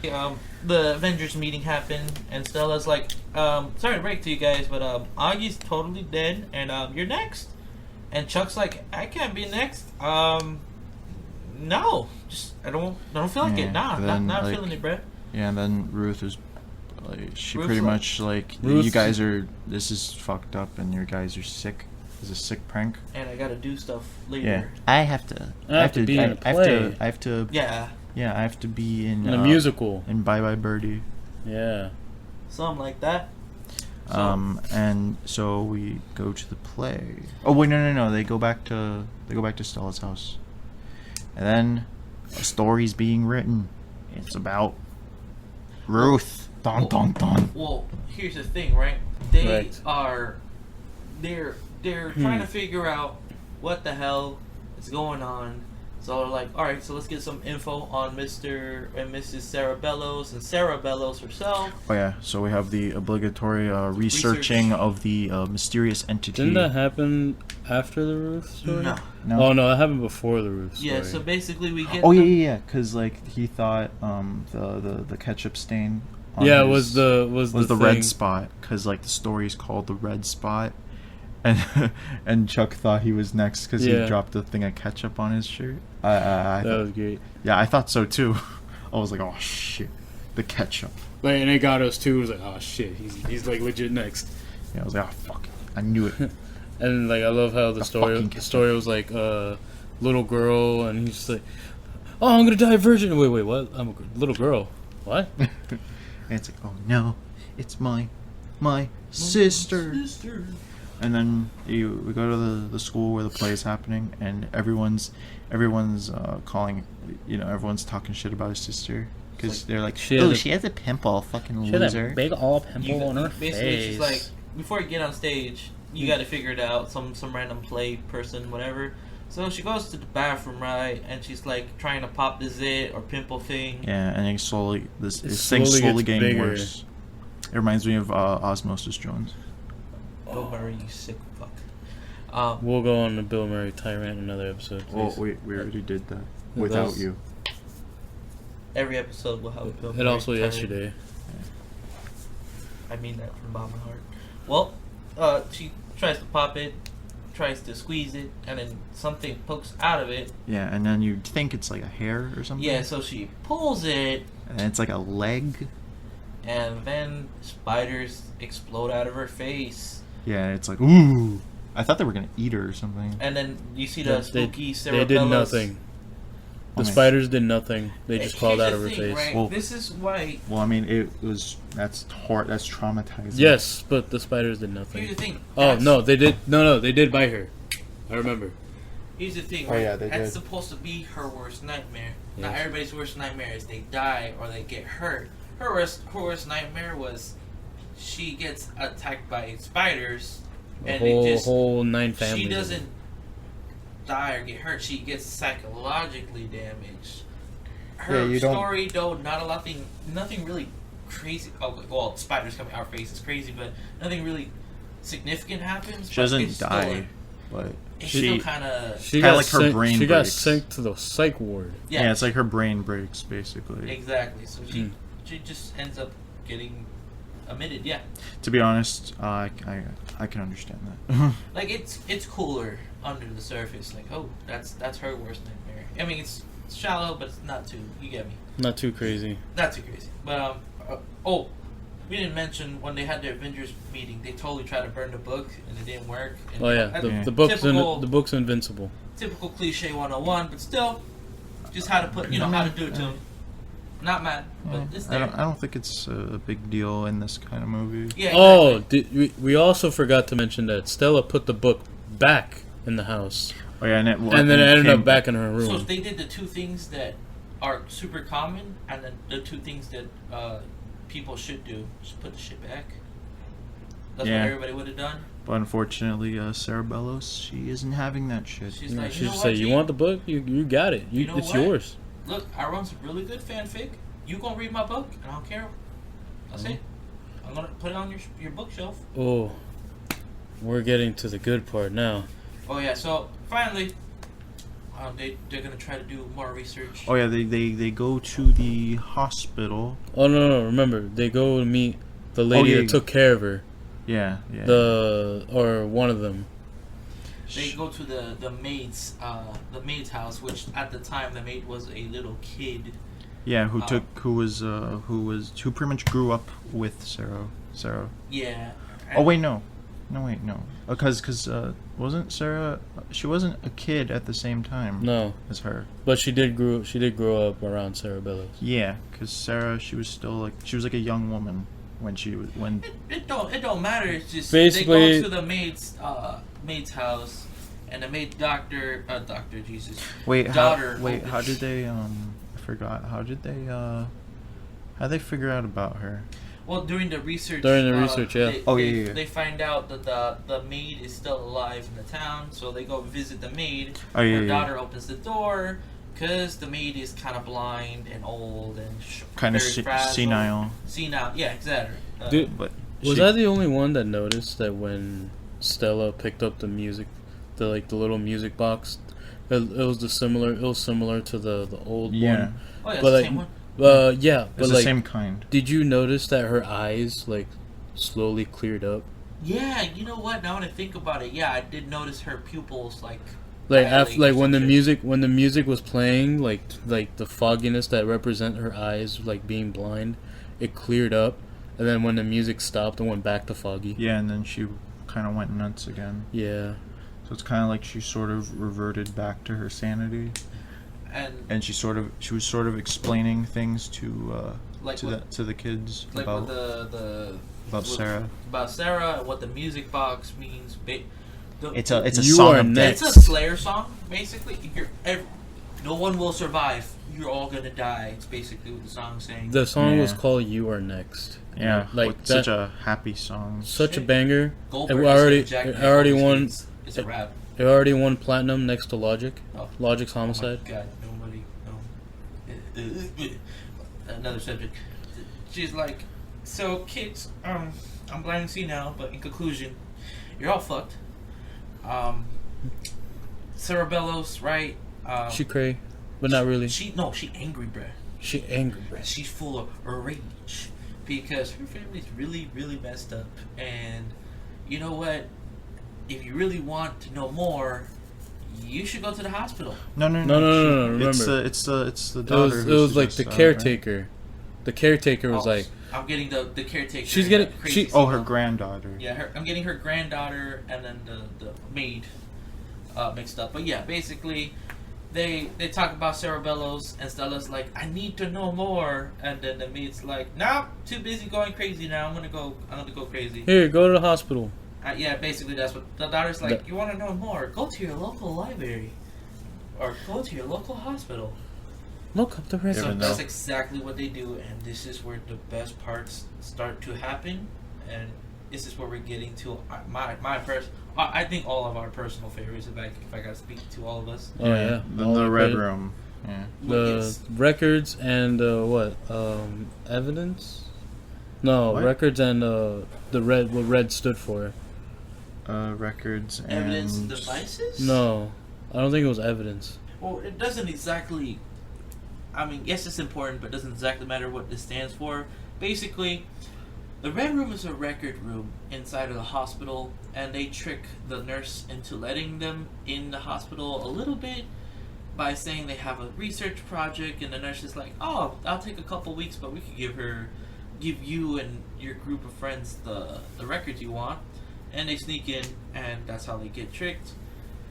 A: time. The Avengers meeting happened, and Stella's like, sorry to break to you guys, but Augie's totally dead, and you're next. And Chuck's like, I can't be next. No, just I don't feel like it. Nah, not
C: like,
A: feeling it, bro.
C: Yeah, and then Ruth is like, she
A: Ruth's
C: pretty
A: like-
C: much like,
B: Ruth-
C: you guys are, this is fucked up, and your guys are sick. It's a sick prank.
A: And I gotta do stuff later.
C: Yeah, I have to.
B: I have to be in a play.
C: I have to.
A: Yeah,
C: Yeah, I have to be in
B: In a musical.
C: In Bye Bye Birdie.
B: Yeah.
A: something like that. So,
C: And so we go to the play. Oh wait, no. They go back to Stella's house, and then a story's being written. It's about Ruth. Dun dun dun.
A: well, here's the thing, right? They
B: Right.
A: are, they're trying to figure out what the hell is going on. So they're like, all right, so let's get some info on Mr. and Mrs. Sarah Bellows and Sarah Bellows herself.
C: Oh yeah, so we have the obligatory researching of the mysterious entity.
B: Didn't that happen after the Ruth story?
A: No.
C: No.
B: Oh no, that happened before the Ruth story.
A: Yeah, so basically we get.
C: Oh
A: the-
C: yeah, because like he thought the ketchup stain. On
B: Yeah,
C: his-
B: was
C: the
B: thing.
C: red spot, because like the story's called the red spot, and and Chuck thought he was next because
B: Yeah.
C: he dropped a thing of ketchup on his shirt. I
B: That
C: thought,
B: was great.
C: yeah, I thought so too. I was like, oh shit, the ketchup.
B: Like, and it got us too. It was like, oh shit, he's like legit next.
C: Yeah, I was like, oh fuck, I knew it.
B: And like I love how
C: The fucking
B: the story was like little girl, and he's just like, oh, I'm gonna die a virgin. Wait, what? I'm a little girl. What?
C: And it's like, oh no, it's my sister. And then we go to the school where the play is happening, and everyone's calling, everyone's talking shit about his sister because they're like,
B: She has a-
C: she has a pimple, fucking
B: She had
C: loser.
B: a big all
A: You,
B: pimple on her
A: basically,
B: face.
A: she's like, before you get on stage, you got to figure it out. Some random play person, whatever. So she goes to the bathroom, right, and she's like trying to pop the zit or pimple thing.
C: Yeah, and then slowly this
B: It
C: thing's
B: slowly
C: slowly
B: gets
C: getting
B: bigger.
C: worse. It reminds me of Osmosis Jones.
A: Bill Murray, you sick fuck.
B: We'll go on the Bill Murray tirade another episode.
C: Oh
B: Please.
C: wait, we already did that
B: That
C: without
B: was-
C: you.
A: Every episode will have a Bill
B: And
A: Murray
B: also
A: tirade.
B: yesterday.
A: I mean that from the bottom of my heart. Well, she tries to pop it, tries to squeeze it, and then something pokes out of it.
C: Yeah, and then you think it's like a hair or something.
A: Yeah, so she pulls it,
C: and it's like a leg.
A: and then spiders explode out of her face.
C: Yeah, and it's like, ooh. I thought they were gonna eat her or something.
A: And then you see the spooky Sarah
B: They did
A: Bellows.
B: nothing. The
C: Oh, man.
B: spiders did nothing. They just crawled
A: Here's
B: out
A: the
B: of her
A: thing,
B: face.
A: right?
C: Well-
A: This is why.
C: Well, I mean, that's traumatizing.
B: Yes, but the spiders did
A: Here's the
B: nothing.
A: thing.
B: Oh
A: that's-
B: no, they did. No, they did bite her. I remember.
A: Here's the thing,
C: Oh,
A: right?
C: yeah, they
A: That's
C: did.
A: supposed to be her worst nightmare. Not
B: Yes.
A: everybody's worst nightmare is they die or they get hurt. Her worst nightmare was she gets attacked by spiders,
B: The
A: and
B: whole
A: it just
B: whole 9 families.
A: she doesn't die or get hurt. She gets psychologically damaged. Her
C: Yeah, you don't-
A: story, though, nothing really crazy. Oh, well, spiders coming out her face is crazy, but nothing really significant happens.
C: She
A: but
C: doesn't
A: it's still
C: die, but
A: It's
C: she.
A: still kind of
B: She
C: Kinda
B: got
C: like her
B: sent,
C: brain
B: She got
C: breaks.
B: sent to the psych ward.
C: Yeah, it's like her brain breaks basically.
A: exactly. So
B: Mm.
A: she just ends up getting omitted. Yeah,
C: To be honest, I can understand that.
A: like it's cooler under the surface. Like, oh, that's her worst nightmare. I mean, it's shallow, but it's not too. You get me?
B: Not too crazy.
A: Not too crazy. But we didn't mention when they had their Avengers meeting, they totally tried to burn the book and it didn't work. And
B: Oh yeah,
A: that's
B: the book's
A: typical,
B: the book's invincible.
A: typical cliche 101, but still, just how to put how to do it to them. Not mad, but it's
C: I
A: there.
C: don't think it's a big deal in this kind of movie.
A: Yeah.
B: Oh,
A: exactly.
B: we also forgot to mention that Stella put the book back in the house,
C: Oh yeah, and
B: and then it ended up back in her
A: So
B: room.
A: they did the two things that are super common, and then the two things that people should do. Just put the shit back. That's
C: Yeah.
A: what everybody would have done.
C: But unfortunately, Sarah Bellows, she isn't having that shit.
A: She's
B: Yeah,
A: like,
B: she
A: you know
B: just
A: what,
B: say, "You
A: G?
B: want the book? You got it.
A: You know
B: It's
A: what?
B: yours."
A: Look, I run some really good fanfic. You gonna read my book, and I don't care. That's it. I'm gonna put it on your bookshelf.
B: Oh, we're getting to the good part now.
A: Oh yeah. So finally, They're gonna try to do more research.
C: Oh yeah, they go to the hospital.
B: Oh no! Remember, they go to meet the lady that took care of her.
C: Yeah.
B: Or one of them.
A: They go to the maid's house, which at the time the maid was a little kid.
C: Yeah, who pretty much grew up with Sarah.
A: Yeah.
C: Oh wait, no, because wasn't Sarah? She wasn't a kid at the same time.
B: No,
C: as her.
B: But she did grow up around Sarah Bellows.
C: Yeah, because Sarah, she was like a young woman when
A: It don't matter. It's just
B: basically
A: they go to the maid's house, and the maid doctor Jesus.
C: How did they I forgot. How'd they figure out about her?
A: Well, during the research.
B: Yeah.
A: They find out that the maid is still alive in the town, so they go visit the maid. Her daughter opens the door, because the maid is kind of blind and old and
C: kind of senile.
A: Senile, yeah, exactly.
B: Was I the only one that noticed that when Stella picked up the music, the little music box, it was similar to the old one?
A: Oh yeah,
B: but
A: it's the same one.
B: Yeah, but
C: it's the same kind.
B: Did you notice that her eyes slowly cleared up?
A: Yeah, you know what? Now that I think about it, yeah, I did notice her pupils
B: when the music was playing, the fogginess that represent her eyes being blind, it cleared up, and then when the music stopped, it went back to foggy.
C: Yeah, and then she kind of went nuts again.
B: Yeah.
C: So it's kind of like she sort of reverted back to her sanity. And she was sort of explaining things to the kids about Sarah.
A: About Sarah and what the music box means.
C: It's a song.
A: It's a Slayer song, basically. No one will survive. You're all gonna die. It's basically what the song's saying.
B: The song was called "You Are Next."
C: Yeah, such a happy song.
B: Such a banger.
A: Goldberg
B: it already won.
A: It's a rap.
B: It already won platinum next to Logic.
A: Oh.
B: Logic's Homicide.
A: Oh my God, nobody. No. Another subject. She's like, so kids, I'm blind and see now, but in conclusion, you're all fucked. Sarah Bellows, right?
B: She cray, but not really.
A: She angry, bruh. She's full of rage because her family's really, really messed up. And you know what? If you really want to know more, you should go to the hospital.
C: No.
B: Remember,
C: it's the daughter.
B: It was like the caretaker. Right? The caretaker was like.
A: I'm getting the caretaker.
B: She's getting
C: her granddaughter.
A: Yeah, I'm getting her granddaughter and then the maid mixed up. But yeah, basically, they talk about Sarah Bellows and Stella's like, I need to know more, and then the maid's like, nah, too busy going crazy now. I'm gonna go crazy.
B: Here, go to the hospital.
A: Yeah, basically that's what the daughter's like. You want to know more? Go to your local library, or go to your local hospital.
B: Look up the rest.
A: So that's exactly what they do, and this is where the best parts start to happen, and this is where we're getting to I think all of our personal favorites. If I got to speak to all of us.
B: Oh yeah,
C: the Red Room. Yeah.
B: The records and evidence. No, what? Records and the red. What red stood for.
C: Records and
A: evidence devices.
B: No, I don't think it was evidence.
A: Well, it doesn't exactly. I mean, yes, it's important, but it doesn't exactly matter what this stands for. Basically, the Red Room is a record room inside of the hospital, and they trick the nurse into letting them in the hospital a little bit by saying they have a research project, and the nurse is like, oh, I'll take a couple weeks, but we could give you and your group of friends the records you want. And they sneak in, and that's how they get tricked.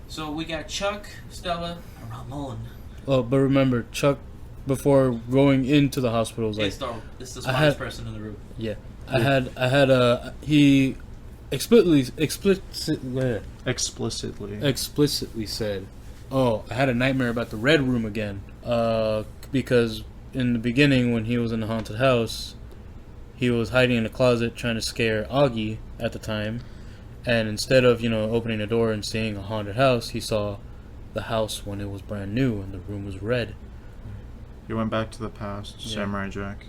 A: So we got Chuck, Stella, and Ramon.
B: Oh, but remember, Chuck, before going into the hospital, was like,
A: it's the smartest person in the room.
B: Yeah, he explicitly said, "Oh, I had a nightmare about the Red Room again." Because in the beginning, when he was in the haunted house, he was hiding in a closet trying to scare Augie at the time. And instead of, opening the door and seeing a haunted house, he saw the house when it was brand new and the room was red.
C: He went back to the past.
B: Yeah.
C: Samurai Jack.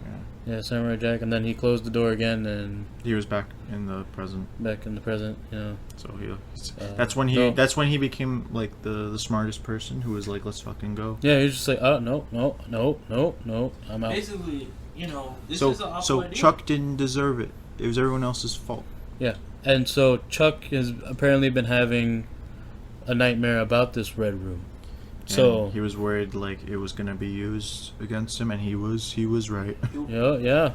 C: Yeah.
B: Yeah, Samurai Jack, and then he closed the door again, and
C: He was back in the present.
B: back in the present. You know.
C: So he's,
B: Uh,
C: that's when he
B: no.
C: that's when he became like the smartest person who was like, let's fucking go.
B: Yeah, he's just like, no, I'm out.
A: Basically, you know, this
C: So
A: is an awful
C: so
A: idea.
C: Chuck didn't deserve it. It was everyone else's fault.
B: Yeah, and so Chuck has apparently been having a nightmare about this red room. So
C: And he was worried like it was gonna be used against him, and he was right.
B: yeah,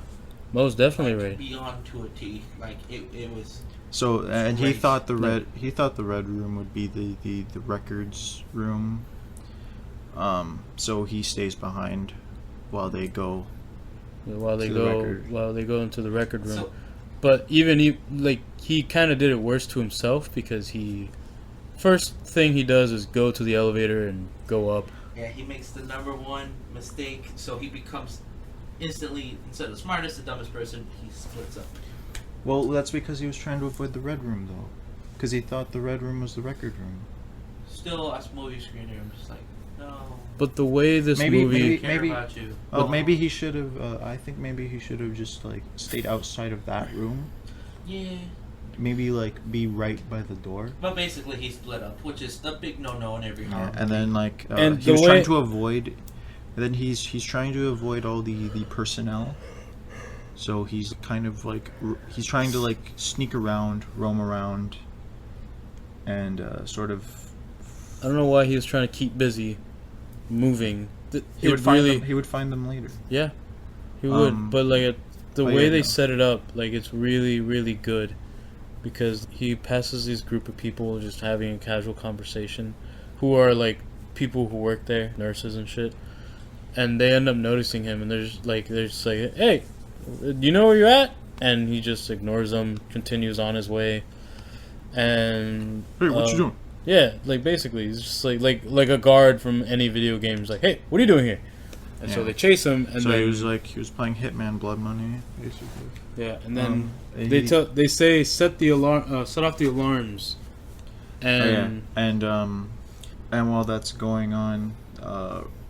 B: most definitely
A: Like,
B: right.
A: beyond to a T. Like it was.
C: So and he
A: Great.
C: thought the
B: Like-
C: red room would be the records room. So he stays behind while they go.
B: While they
C: to the
B: go
C: record.
B: into the record room.
A: So
B: But even he kind of did it worse to himself because first thing he does is go to the elevator and go up.
A: yeah, he makes the number one mistake, so he becomes instantly, instead of the smartest, the dumbest person. He splits up.
C: Well, that's because he was trying to avoid the red room though, because he thought the red room was the record room.
A: Still, as movie screener, I'm just like, no.
B: But the way this
C: Maybe-
B: movie,
A: I
C: maybe-
A: care about you.
C: Oh, maybe he should have. I think maybe he should have just like stayed outside of that room.
A: Yeah.
C: Maybe like be right by the door.
A: But basically, he split up, which is the big no-no in every
C: Yeah,
A: horror
C: and
A: movie.
C: then like
B: And
C: he
B: the
C: was
B: way-
C: trying to avoid. And then he's trying to avoid all the personnel. So he's kind of like he's trying to like sneak around, roam around, and sort of.
B: I don't know why he was trying to keep busy, moving.
C: He would find them. He would find them later.
B: Yeah, he would. But like the
C: but
B: way
C: yeah,
B: they
C: no.
B: set it up, like it's really, really good, because he passes this group of people just having a casual conversation, who are like people who work there, nurses and shit, and they end up noticing him, and they're just like, hey, do you know where you're at? And he just ignores them, continues on his way, and
C: Hey, what you doing?
B: yeah, like basically, he's just like a guard from any video game. He's like, hey, what are you doing here? And so
C: Yeah.
B: they chase him, and
C: So
B: then
C: he was playing Hitman Blood Money, basically.
B: yeah, and then
C: And
B: they
C: he-
B: they say set off the alarms, and
C: and while that's going on,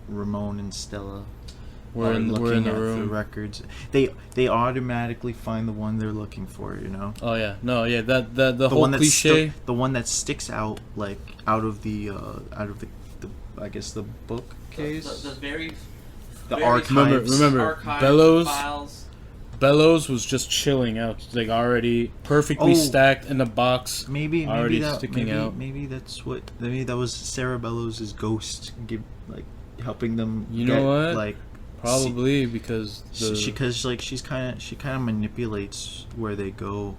C: Ramon and Stella
B: we're in the
C: at the
B: room.
C: records. They automatically find the one they're looking for. You know,
B: Oh yeah, no, yeah, that the whole
C: one that
B: cliche.
C: the one that sticks out like out of the I guess the bookcase.
A: The very.
C: The
A: very
C: archives.
B: Remember,
A: archives,
B: Bellows.
A: files.
B: Bellows was just chilling out, like already perfectly
C: Oh.
B: stacked in the box.
C: Maybe
B: already
C: that
B: sticking out.
C: Maybe that was Sarah Bellows' ghost, helping them.
B: You know what?
C: Like
B: Probably because
C: she kind of manipulates where they go.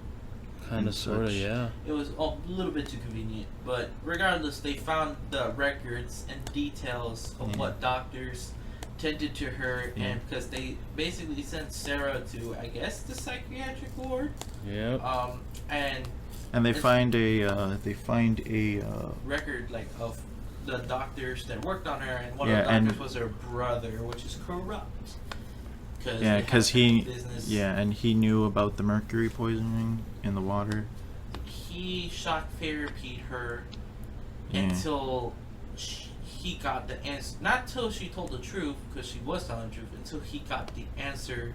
B: kind
C: and
B: of sort of
C: such.
B: yeah.
A: It was a little bit too convenient, but regardless, they found the records and details of
C: Yeah.
A: what doctors tended to her,
C: Yeah.
A: and because they basically sent Sarah to, I guess, the psychiatric ward,
B: Yeah.
A: and
C: And they
A: It's-
C: find a
A: record like of the doctors that worked on her, and one
C: Yeah,
A: of the
C: and-
A: doctors was her brother, which is corrupt.
C: because
A: business.
C: and he knew about the mercury poisoning in the water.
A: He shock therapied her
C: Yeah.
A: until he got the answer. Not till she told the truth, because she was telling the truth. Until he got the answer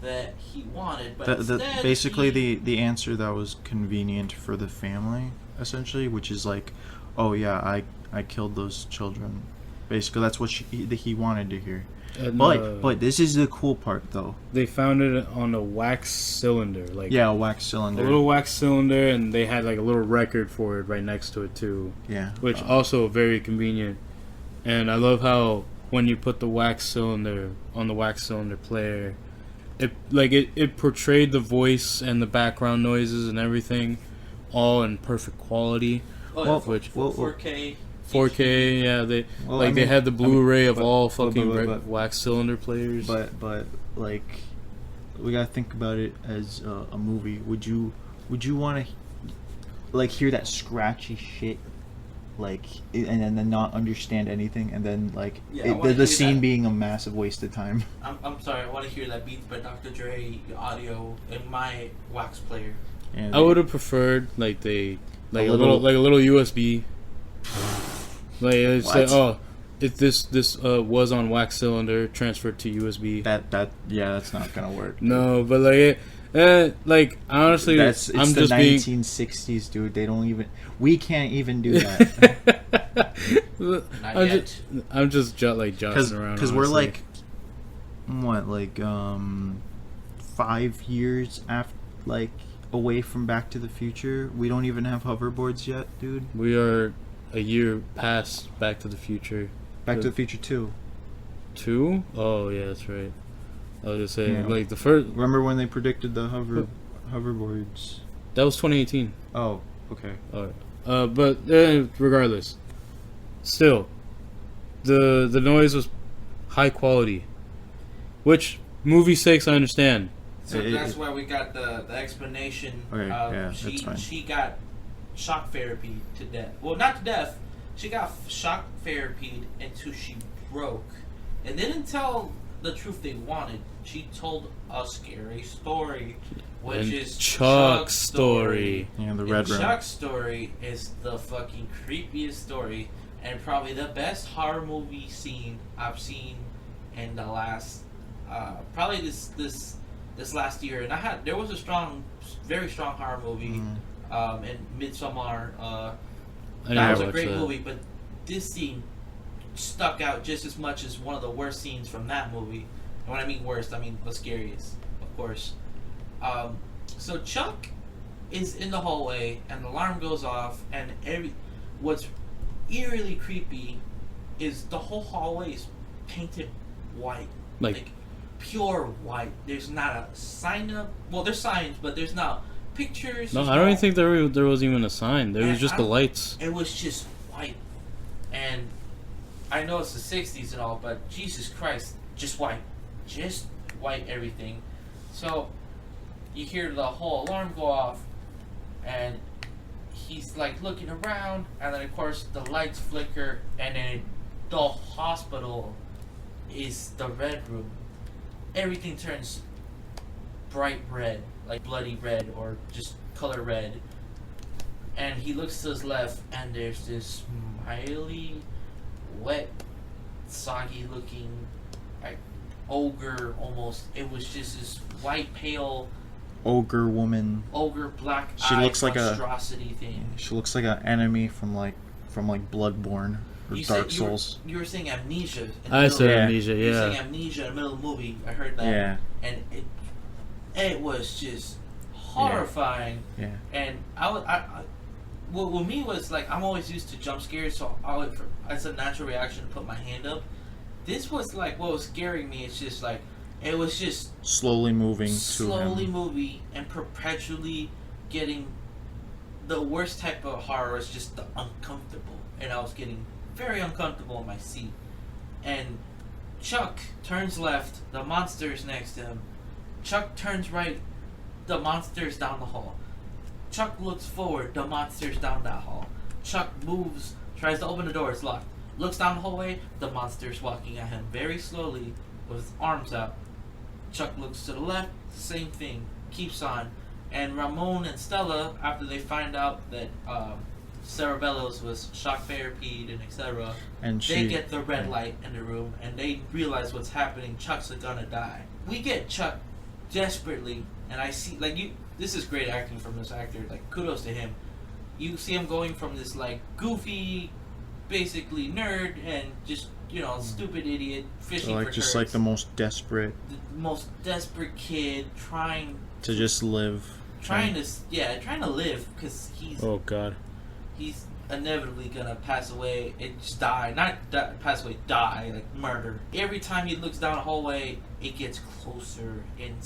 A: that he wanted. But instead,
C: Basically
A: he,
C: the answer that was convenient for the family, essentially, which is like, oh yeah, I killed those children. Basically, that's what he wanted to hear.
B: And,
C: But this is the cool part, though.
B: they found it on a wax cylinder, like
C: Yeah, a wax
B: a
C: cylinder.
B: little wax cylinder, and they had like a little record for it right next to it too,
C: Yeah.
B: which also very convenient. And I love how when you put the wax cylinder on the wax cylinder player, it portrayed the voice and the background noises and everything, all in perfect quality.
A: oh,
C: well,
A: yeah,
B: which
A: 4K.
B: 4K, yeah, they
C: Well,
B: like
C: I
B: they
C: mean-
B: had the Blu-ray of
C: but-
B: all
C: but-
B: fucking
C: but-
B: wax cylinder players.
C: But like, we gotta think about it as a movie. Would you want to like hear that scratchy shit, like, and then not understand anything, and then like
A: Yeah, I wanna
C: the
A: hear
C: scene
A: that.
C: being a massive waste of time?
A: I'm sorry, I want to hear that Beats by Dr. Dre audio in my wax player.
C: And
B: I would have preferred like a
C: little-
B: little USB. Like it's like,
C: What?
B: oh, if this was on wax cylinder transferred to USB.
C: That's not gonna work.
B: No, but like honestly,
C: It's
B: I'm
C: the
B: just being
C: 1960s, dude. They don't even. We can't even do that.
A: Not
B: I'm
A: yet.
B: just joshing around
C: because we're
B: honestly.
C: like, what, like 5 years after, like, away from Back to the Future. We don't even have hoverboards yet, dude.
B: We are a year past Back to the Future.
C: Back to the Future 2.
B: 2? Oh yeah, that's right. I was just saying,
C: Yeah.
B: like the first
C: Remember when they predicted the hoverboards?
B: that was 2018.
C: Oh, okay.
B: But regardless, still, the noise was high quality, which movie sakes I understand.
A: So that's why we got the explanation.
C: Okay, yeah,
A: she
C: that's fine.
A: she got shock therapy to death. Well, not to death. She got shock therapied until she broke, and they didn't tell the truth they wanted. She told a scary story, which
B: And
A: is
B: Chuck's story.
C: Yeah, the
A: And
C: Red Room.
A: Chuck's story is the fucking creepiest story, and probably the best horror movie scene I've seen in the last, probably this last year. And there was a very strong horror movie, in Midsommar.
B: I
A: That
B: never
A: was a
B: watched
A: great
B: that.
A: movie, but this scene stuck out just as much as one of the worst scenes from that movie. And when I mean worst, I mean the scariest, of course. So Chuck is in the hallway, and the alarm goes off, and what's eerily creepy is the whole hallway is painted white,
B: Like
A: pure white. There's not a sign up. Well, there's signs, but there's not pictures.
B: no,
A: there's
B: I don't
A: no-
B: even think there was even a sign. There was
A: And
B: just the lights.
A: It was just white, and I know it's the '60s and all, but Jesus Christ, just white everything. So you hear the whole alarm go off, and he's like looking around, and then of course the lights flicker, and then the hospital is the red room. Everything turns bright red, like bloody red, or just color red. And he looks to his left, and there's this smiley, wet, soggy looking, like ogre almost. It was just this white, pale
C: Ogre woman.
A: ogre, black
C: She
A: eye
C: looks like a-
A: monstrosity thing.
C: She looks like an enemy from Bloodborne or
A: You
C: Dark
A: said you were-
C: Souls.
A: You were saying amnesia. In the
B: I
A: middle
B: said
A: of-
B: amnesia,
A: You were saying
B: yeah.
A: amnesia in the middle of the movie. I heard that.
C: Yeah,
A: And it was just horrifying.
C: yeah.
A: And what with me was like, I'm always used to jump scares, so it's a natural reaction to put my hand up. This was like what was scaring me. It's just like it was just
C: Slowly moving
A: slowly
C: to him.
A: moving and perpetually getting the worst type of horror is just the uncomfortable, and I was getting very uncomfortable in my seat. And Chuck turns left, the monster's next to him. Chuck turns right, the monster's down the hall. Chuck looks forward, the monster's down that hall. Chuck moves, tries to open the door, it's locked. Looks down the hallway, the monster's walking at him very slowly with his arms out. Chuck looks to the left, same thing, keeps on. And Ramon and Stella, after they find out that Sarah Bellows was shock therapied and etc.,
C: And
A: they get the red light in the room and they realize what's happening. Chuck's gonna die. We get Chuck desperately, and I see this is great acting from this actor. Like, kudos to him. You see him going from this like goofy, basically nerd and just stupid idiot fishing for
C: just
A: turds.
C: like the most desperate
A: The most desperate kid trying
C: to just live.
A: to live because
B: Oh God.
A: he's inevitably gonna pass away and just die. Not pass away, die, like murder. Every time he looks down a hallway, it gets closer and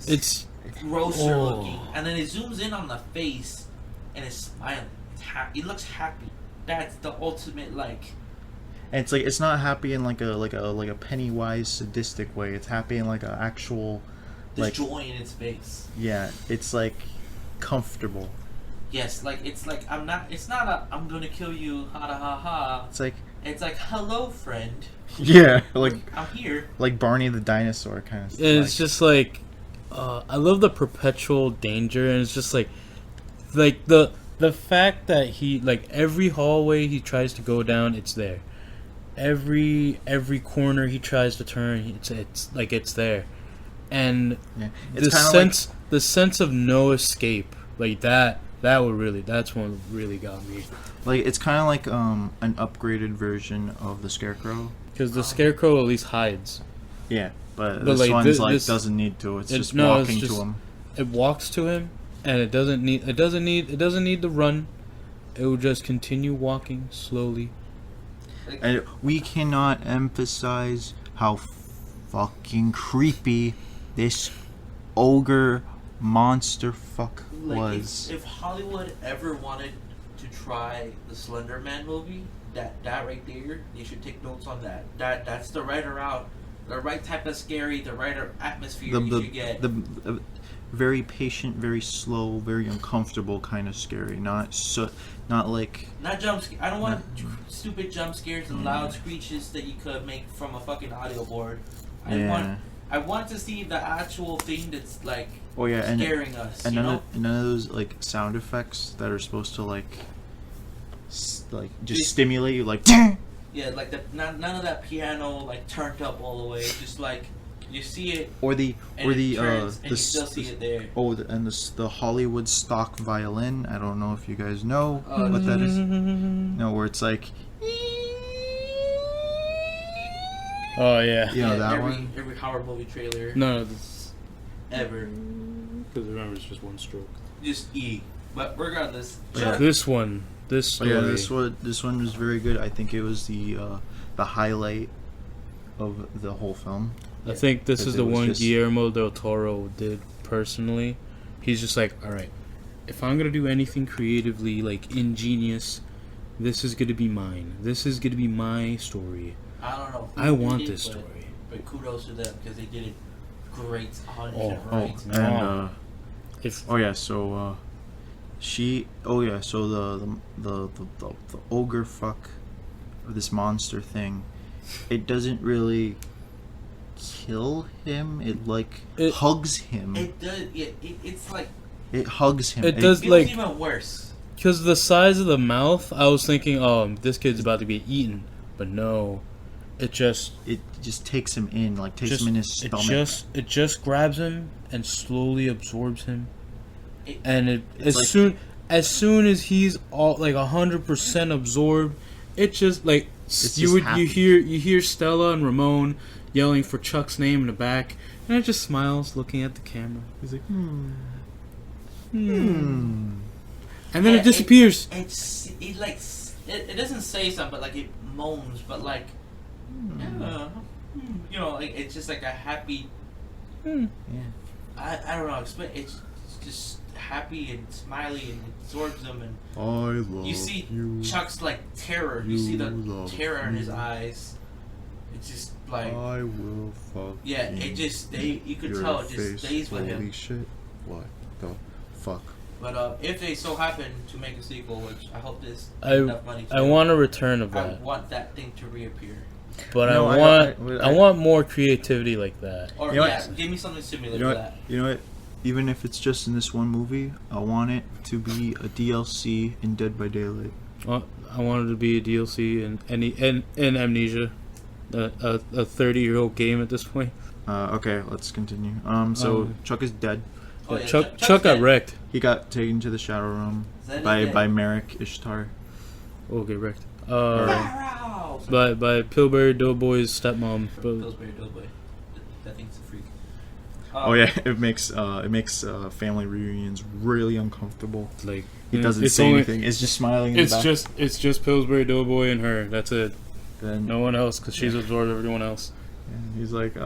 B: It's
A: grosser
B: oh.
A: looking. And then it zooms in on the face and it's smiling. It's happy. It looks happy. That's the ultimate like.
C: And it's like, it's not happy in like a Pennywise sadistic way. It's happy in like a actual,
A: There's
C: like,
A: joy in its face.
C: yeah. It's like comfortable.
A: Yes, like it's like it's not a I'm gonna kill you, ha ha ha ha.
C: It's like
A: hello friend.
C: yeah, like
A: I'm here.
C: like Barney the dinosaur kind of stuff.
B: And it's just like, I love the perpetual danger, and it's just like the fact that he, like, every hallway he tries to go down, it's there. every corner he tries to turn, it's like it's there, and
C: Yeah.
B: the
C: It's kind of
B: the sense of no escape, like that's what really got me.
C: like it's kind of like an upgraded version of the Scarecrow.
B: Because the Scarecrow at least hides.
C: Yeah, but
B: But,
C: this
B: like,
C: one's
B: this-
C: doesn't need to. It's just
B: no, it's
C: walking
B: just-
C: to him.
B: It walks to him, and it doesn't need to run. It will just continue walking slowly.
C: And we cannot emphasize how fucking creepy this ogre monster fuck
A: Like
C: was.
A: if Hollywood ever wanted to try the Slender Man movie, that right there, you should take notes on that. That's the right around, the right type of scary, the right atmosphere you should get.
C: The very patient, very slow, very uncomfortable kind of scary. Not like
A: Not jump scare. I don't want stupid jump scares and loud screeches that you could make from a fucking audio board. I want to see the actual thing that's like scaring us.
C: and
A: you
C: none
A: know?
C: of, none of those like sound effects that are supposed to like just stimulate you like.
A: Yeah, like none of that piano like turned up all the way. Just like you see it,
C: Or the
A: turns, and
C: the
A: you still see it there.
C: the Hollywood stock violin. I don't know if you guys know what that is. No, where it's like.
B: Oh yeah.
C: You know that one.
A: Every horror movie trailer
B: No, this
A: ever.
B: because remember it's just one stroke.
A: Just E. But regardless,
C: Yeah.
B: This story.
C: Yeah, this one was very good. I think it was the highlight of the whole film.
B: I think this is
C: Because
B: the
C: it was
B: one
C: just-
B: Guillermo del Toro did personally. He's just like, all right, if I'm gonna do anything creatively, like ingenious, this is gonna be mine. This is gonna be my story.
A: I don't know.
B: I want this story.
A: But kudos to them because they did it great. 100%
B: Oh,
A: right.
C: And
B: If
C: so the ogre fuck of this monster thing, it doesn't really kill him. It hugs him.
A: It does. It's like
C: It hugs him.
B: It does-
A: it
B: like-
A: feels even worse.
B: because the size of the mouth, I was thinking, oh, this kid's about to be eaten, but no, it just
C: takes him in, takes him in his stomach.
B: it just grabs him and slowly absorbs him. And
C: It's
B: as soon as he's all like 100% absorbed, it just like
C: It's
B: you
C: just
B: would you hear Stella and Ramon yelling for Chuck's name in the back, and it just smiles looking at the camera. He's like, and then it disappears.
A: It doesn't say something, but like it moans, but like you know, like it's just like a happy.
C: Yeah.
A: I don't know. Explain. It's just happy and smiley and absorbs them, and
C: I love
A: you see
C: you.
A: Chuck's like terror. You see the
C: love
A: terror in his
C: me.
A: eyes. It's just like
C: I will fuck.
A: yeah. It just you could
C: your
A: tell it just
C: face.
A: stays with
C: Holy
A: him.
C: shit! What the fuck?
A: But if they so happen to make a sequel, which I hope this
B: I
A: enough money to
B: I want a return of
A: I
B: that,
A: want that thing to reappear.
B: but
C: No,
B: I want more creativity like that.
A: Or
C: You know
A: yeah,
C: what?
A: give me something similar
C: You know
A: to
C: what?
A: that.
C: You know what? Even if it's just in this one movie, I want it to be a DLC in Dead by Daylight.
B: I wanted to be a DLC in Amnesia, a 30-year-old game at this point.
C: Okay, let's continue. So Chuck is dead.
A: Oh, yeah,
B: Chuck
A: Chuck's
B: got
A: dead.
B: wrecked.
C: He got taken to the Shadow Realm
A: Is that
C: by
A: it?
C: by Merrick Ishtar.
B: Oh, get wrecked.
A: Wow.
B: By Pillsbury Doughboy's stepmom.
A: Pillsbury Doughboy. That thing's a freak.
C: Oh yeah, it makes family reunions really uncomfortable.
B: Like
C: He
B: you know,
C: doesn't
B: it's
C: say
B: only-
C: anything. It's just smiling. In the back.
B: It's just Pillsbury Doughboy and her. That's it.
C: Then
B: No one else, because she's absorbed everyone else.
C: and he's like,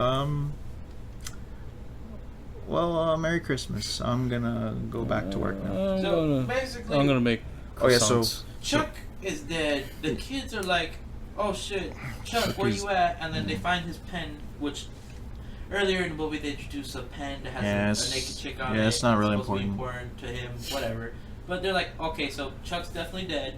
C: well, Merry Christmas. I'm gonna go back to work now.
A: So basically,
B: I'm gonna make.
C: Oh, yeah, so-
B: croissants.
A: Chuck is dead. The kids are like, "Oh shit, Chuck, where you at?" And then they find his pen, which earlier in the movie they introduced a pen that has a naked chick on it.
C: Yeah, it's not really
A: supposed to be
C: important.
A: important to him, whatever. But they're like, "Okay, so Chuck's definitely dead."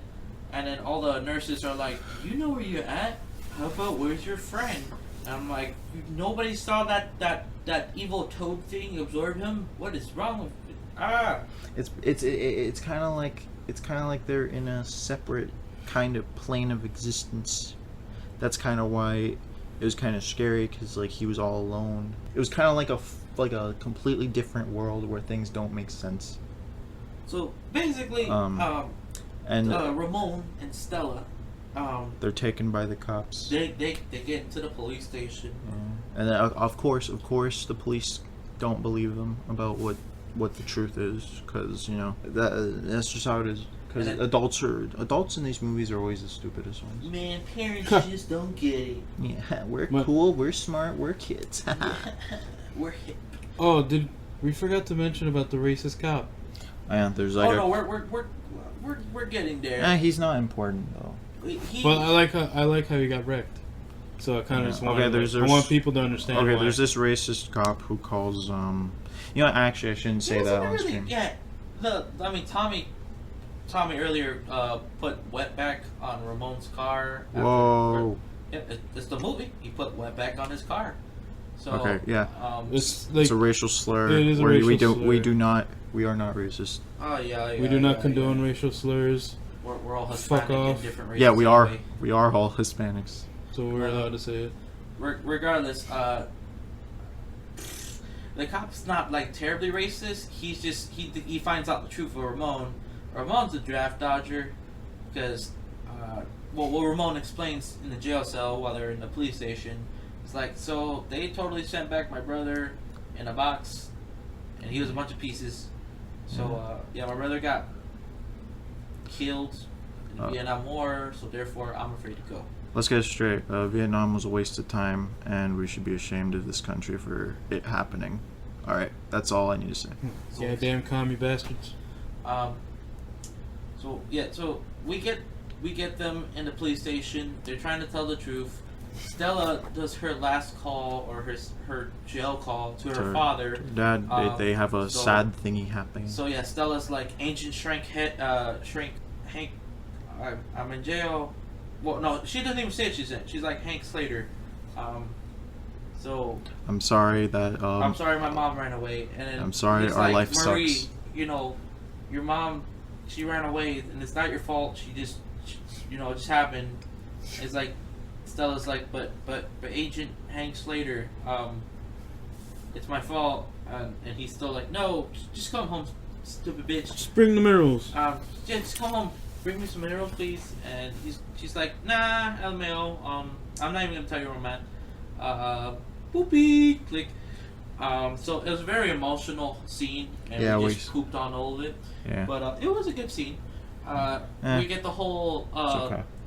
A: And then all the nurses are like, "You know where you're at? How about where's your friend?" And I'm like, "Nobody saw that evil toad thing absorb him. What is wrong with it? Ah?"
C: It's kind of like they're in a separate kind of plane of existence. that's kind of why it was kind of scary, because like he was all alone. It was kind of like a completely different world where things don't make sense.
A: So basically,
C: And
A: Ramon and Stella,
C: they're taken by the cops.
A: they get into the police station.
C: And then, of course, the police don't believe them about what the truth is, because that's just how it is. Because adults in these movies are always the stupidest ones.
A: Man, parents just don't get it.
C: Yeah, we're cool, we're smart, we're kids.
A: We're hip.
B: Oh, did we forgot to mention about the racist cop?
C: Yeah, there's like.
A: Oh no, we're getting there.
C: He's not important though.
B: Well, I like how he got wrecked. So I kind of just want.
C: Okay,
B: I want people to understand.
C: Okay,
B: why.
C: there's this racist cop who calls actually I shouldn't say that on screen.
A: Yeah, Tommy earlier put wetback on Ramon's car.
C: Whoa.
A: It's the movie. He put wetback on his car. So,
C: okay, yeah.
B: It's
C: a racial slur.
B: It is a racial
C: slur. We are not racist.
A: Oh yeah.
B: We do not condone racial slurs.
A: We're all Hispanic.
B: Fuck off.
A: And different races.
C: Yeah, we are.
A: Anyway.
C: We are all Hispanics.
B: So we're allowed to say it.
A: Regardless, the cop's not like terribly racist. He's just he finds out the truth of Ramon. Ramon's a draft dodger because what Ramon explains in the jail cell while they're in the police station. It's like, so they totally sent back my brother in a box, and he was a bunch of pieces. So my brother got killed in the Vietnam War, so therefore I'm afraid to go.
C: Let's get it straight. Vietnam was a waste of time, and we should be ashamed of this country for it happening. All right, that's all I need to say.
A: So,
B: Yeah, damn commie bastards.
A: So we get them in the police station. They're trying to tell the truth. Stella does her last call or her jail call to her father.
C: Dad, they have a sad thingy happening.
A: So yeah, Stella's like, ancient Hank. I'm in jail. Well, no, she doesn't even say it. She's like Hank Slater. So
C: I'm sorry that.
A: I'm sorry, my mom ran away, and then
C: I'm sorry,
A: it's
C: our
A: like,
C: life
A: Marie,
C: sucks.
A: Your mom, she ran away, and it's not your fault. She just, it just happened. It's like. Stella's like, but Agent Hank Slater, it's my fault, and he's still like, no, just come home, stupid bitch.
B: Just bring the minerals.
A: Just come home, bring me some minerals, please. And she's like, nah, LMAO, I'm not even gonna tell you where I'm at. Boopy, click. So it was a very emotional scene, and we just pooped on all of it.
C: Yeah.
A: But it was a good scene. We get the whole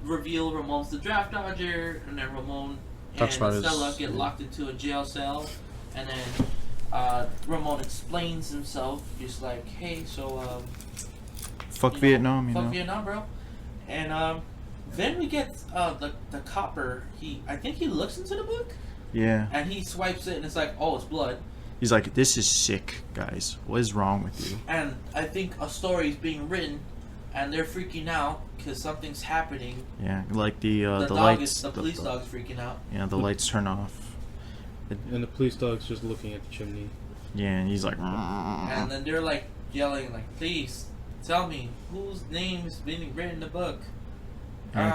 A: reveal Ramon's the draft dodger, and then Ramon and Stella get locked into a jail cell, and then Ramon explains himself, just like, hey, so
C: fuck Vietnam,
A: fuck Vietnam, bro. And then we get the copper. I think he looks into the book.
C: Yeah.
A: And he swipes it, and it's like, oh, it's blood.
C: He's like, this is sick, guys. What is wrong with you?
A: And I think a story is being written. And they're freaking out because something's happening.
C: Yeah, like the
A: lights. The police dog's freaking out.
C: Yeah, the lights turn off.
B: And the police dog's just looking at the chimney.
C: Yeah, and he's like.
A: And then they're like yelling, like, "Please, tell me whose name is being written in the book."
C: And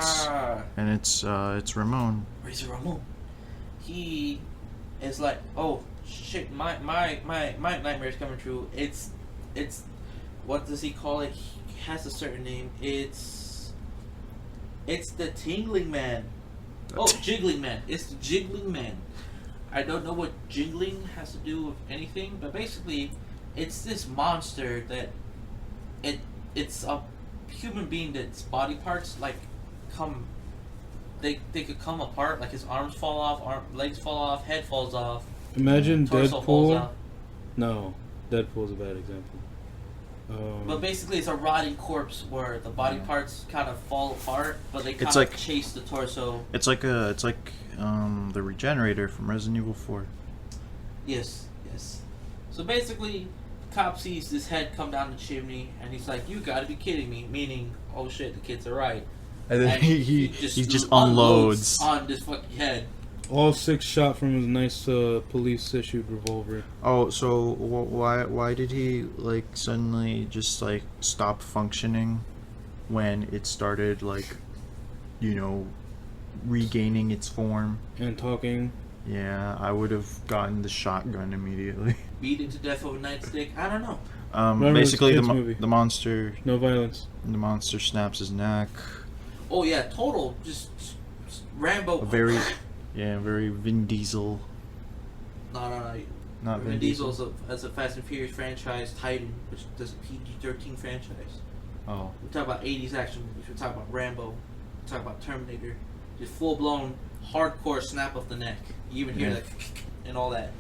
C: it's Ramon.
A: Where's Ramon? He is like, "Oh shit, my nightmare's coming true." It's what does he call it? He has a certain name. It's the Tingling Man. Oh, Jiggling Man. It's the Jiggling Man. I don't know what jiggling has to do with anything, but basically, it's this monster that it's a human being that's body parts like they could come apart, like his arms fall off, legs fall off, head falls off.
B: Imagine
A: torso
B: Deadpool.
A: falls out.
B: No, Deadpool's a bad example.
A: But basically, it's a rotting corpse where the body parts kind of fall apart, but they kind of chase the torso.
C: It's like the Regenerator from Resident Evil 4.
A: Yes. So basically, the cop sees this head come down the chimney, and he's like, "You got to be kidding me!" Meaning, "Oh shit, the kids are right."
C: And then he just unloads
A: on this fucking head.
B: All 6 shot from his nice police issued revolver.
C: Oh, so why did he like suddenly just like stop functioning when it started, like, regaining its form.
B: And talking.
C: Yeah, I would have gotten the shotgun immediately.
A: Beaten to death with a nightstick. I don't know.
B: Remember
C: Basically,
B: this kids' movie.
C: the monster
B: No violence.
C: snaps his neck.
A: Oh yeah, total just Rambo.
C: A very Vin Diesel.
A: No.
C: Not
A: Vin Diesel's as a Fast and Furious franchise titan, which does a PG-13 franchise.
C: Oh.
A: We talk about 80s action movies. We talk about Rambo. We talk about Terminator. Just full-blown hardcore snap of the neck. You even hear that and all that.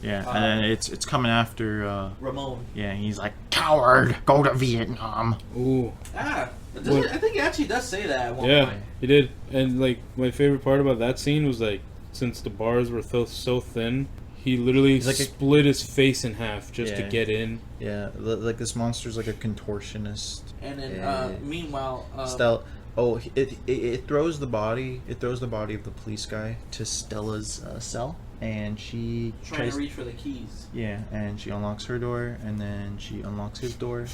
C: Yeah, and then it's coming after
A: Ramon.
C: Yeah, he's like, coward, go to Vietnam.
B: Ooh.
A: I think he actually does say that at one
B: Yeah,
A: point.
B: he did. And like my favorite part about that scene was like, since the bars were so thin, he literally
C: like
B: split his face in half just to get in.
C: Yeah, like this monster's like a contortionist.
A: And then meanwhile,
C: it throws the body. It throws the body of the police guy to Stella's cell, and she
A: trying to reach for the keys.
C: Yeah, and she unlocks her door, and then she unlocks his door.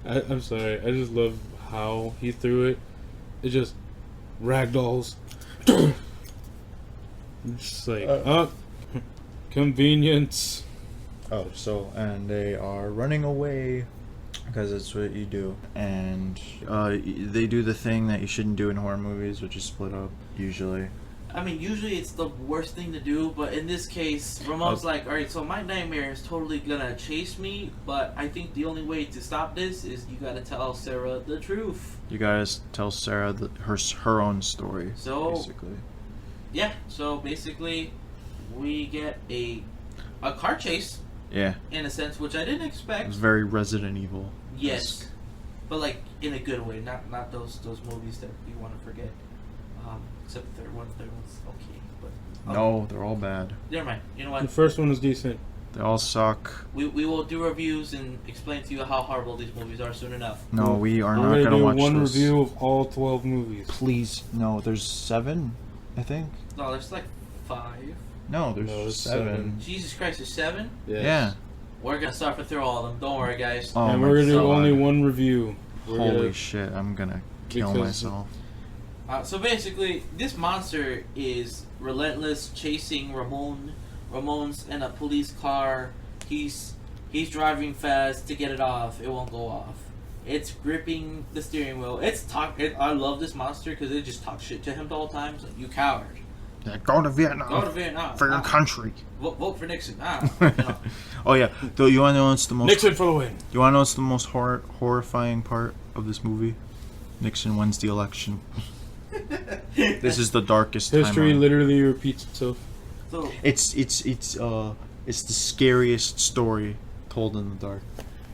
B: I'm sorry, I just love how he threw it. It just ragdolls. It's like convenience.
C: Oh, and they are running away because that's what you do. And they do the thing that you shouldn't do in horror movies, which is split up, usually.
A: I mean, usually it's the worst thing to do, but in this case, Ramon's like, alright, so my nightmare is totally gonna chase me, but I think the only way to stop this is you gotta tell Sarah the truth.
C: You gotta tell Sarah her own story,
A: so,
C: basically.
A: Yeah, so basically, we get a car chase.
C: Yeah.
A: In a sense, which I didn't expect.
C: It was very Resident Evil.
A: Yes. But like in a good way, not those movies that you want to forget. Except the third one. The third one's okay, but
C: no, they're all bad.
A: Never mind. You know what?
B: The first one was decent.
C: They all suck.
A: We will do reviews and explain to you how horrible these movies are soon enough.
C: No, we are
B: We're
C: not gonna
B: do
C: watch
B: one
C: this.
B: review of all 12 movies.
C: Please, no. There's 7, I think.
A: No, there's like 5.
C: No, there's
B: No,
C: 7.
A: Jesus Christ, there's 7.
B: Yes.
C: Yeah.
A: We're gonna suffer through all of them. Don't worry, guys.
C: Oh,
B: And
C: my
B: we're gonna do
C: God.
B: only one review.
C: Holy shit! I'm gonna kill
B: Because-
C: myself.
A: So basically, this monster is relentless, chasing Ramon. Ramon's in a police car. He's driving fast to get it off. It won't go off. It's gripping the steering wheel. I love this monster because it just talks shit to him the whole time. It's like, you coward.
C: Yeah, go to Vietnam.
A: Go to Vietnam.
C: For your country.
A: Vote for Nixon. You know.
C: Oh yeah. Though you wanna know what's the most
B: Nixon for the win.
C: You wanna know what's the most horrifying part of this movie? Nixon wins the election. This is the darkest
B: History
C: timeline.
B: literally repeats itself.
A: So
C: It's the scariest story told in the dark.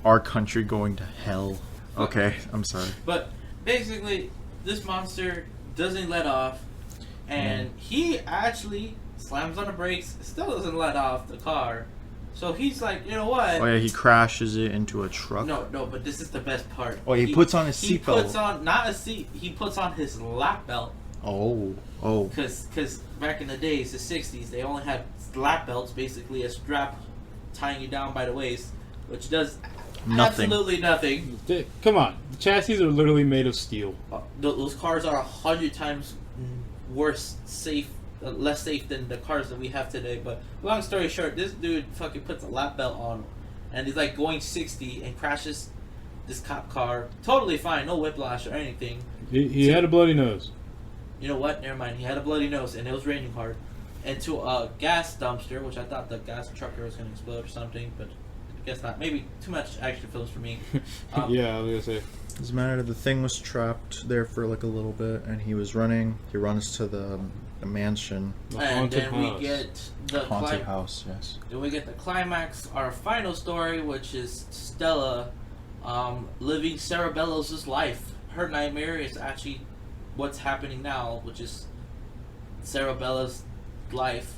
C: Our country going to hell. Okay, I'm sorry.
A: But basically, this monster doesn't let off, and he actually slams on the brakes, still doesn't let off the car. So he's like, you know what?
C: Oh yeah, he crashes it into a truck.
A: No, but this is the best part.
C: Oh, he puts on his
A: He
C: seatbelt.
A: puts on, not a seat, he puts on his lap belt.
C: Oh.
A: Because back in the days, the 60s, they only had lap belts, basically a strap tying you down by the waist, which does
C: Nothing.
A: absolutely nothing.
B: Come on, the chassis are literally made of steel.
A: Those cars are 100 times less safe than the cars that we have today. But long story short, this dude fucking puts a lap belt on, and he's like going 60 and crashes this cop car. Totally fine, no whiplash or anything.
B: He had a bloody nose.
A: You know what? Never mind. He had a bloody nose, and it was raining hard. Into a gas dumpster, which I thought the gas trucker was going to explode or something, but I guess not. Maybe too much action films for me.
B: Yeah, I was gonna say.
C: Doesn't matter. The thing was trapped there for like a little bit, and he was running. He runs to the mansion.
B: The
A: And
B: haunted
A: then
B: house.
A: we get the
C: Haunted house, yes.
A: Then we get the climax, our final story, which is Stella living Sarah Bellows' life. Her nightmare is actually what's happening now, which is Sarah Bellows' life.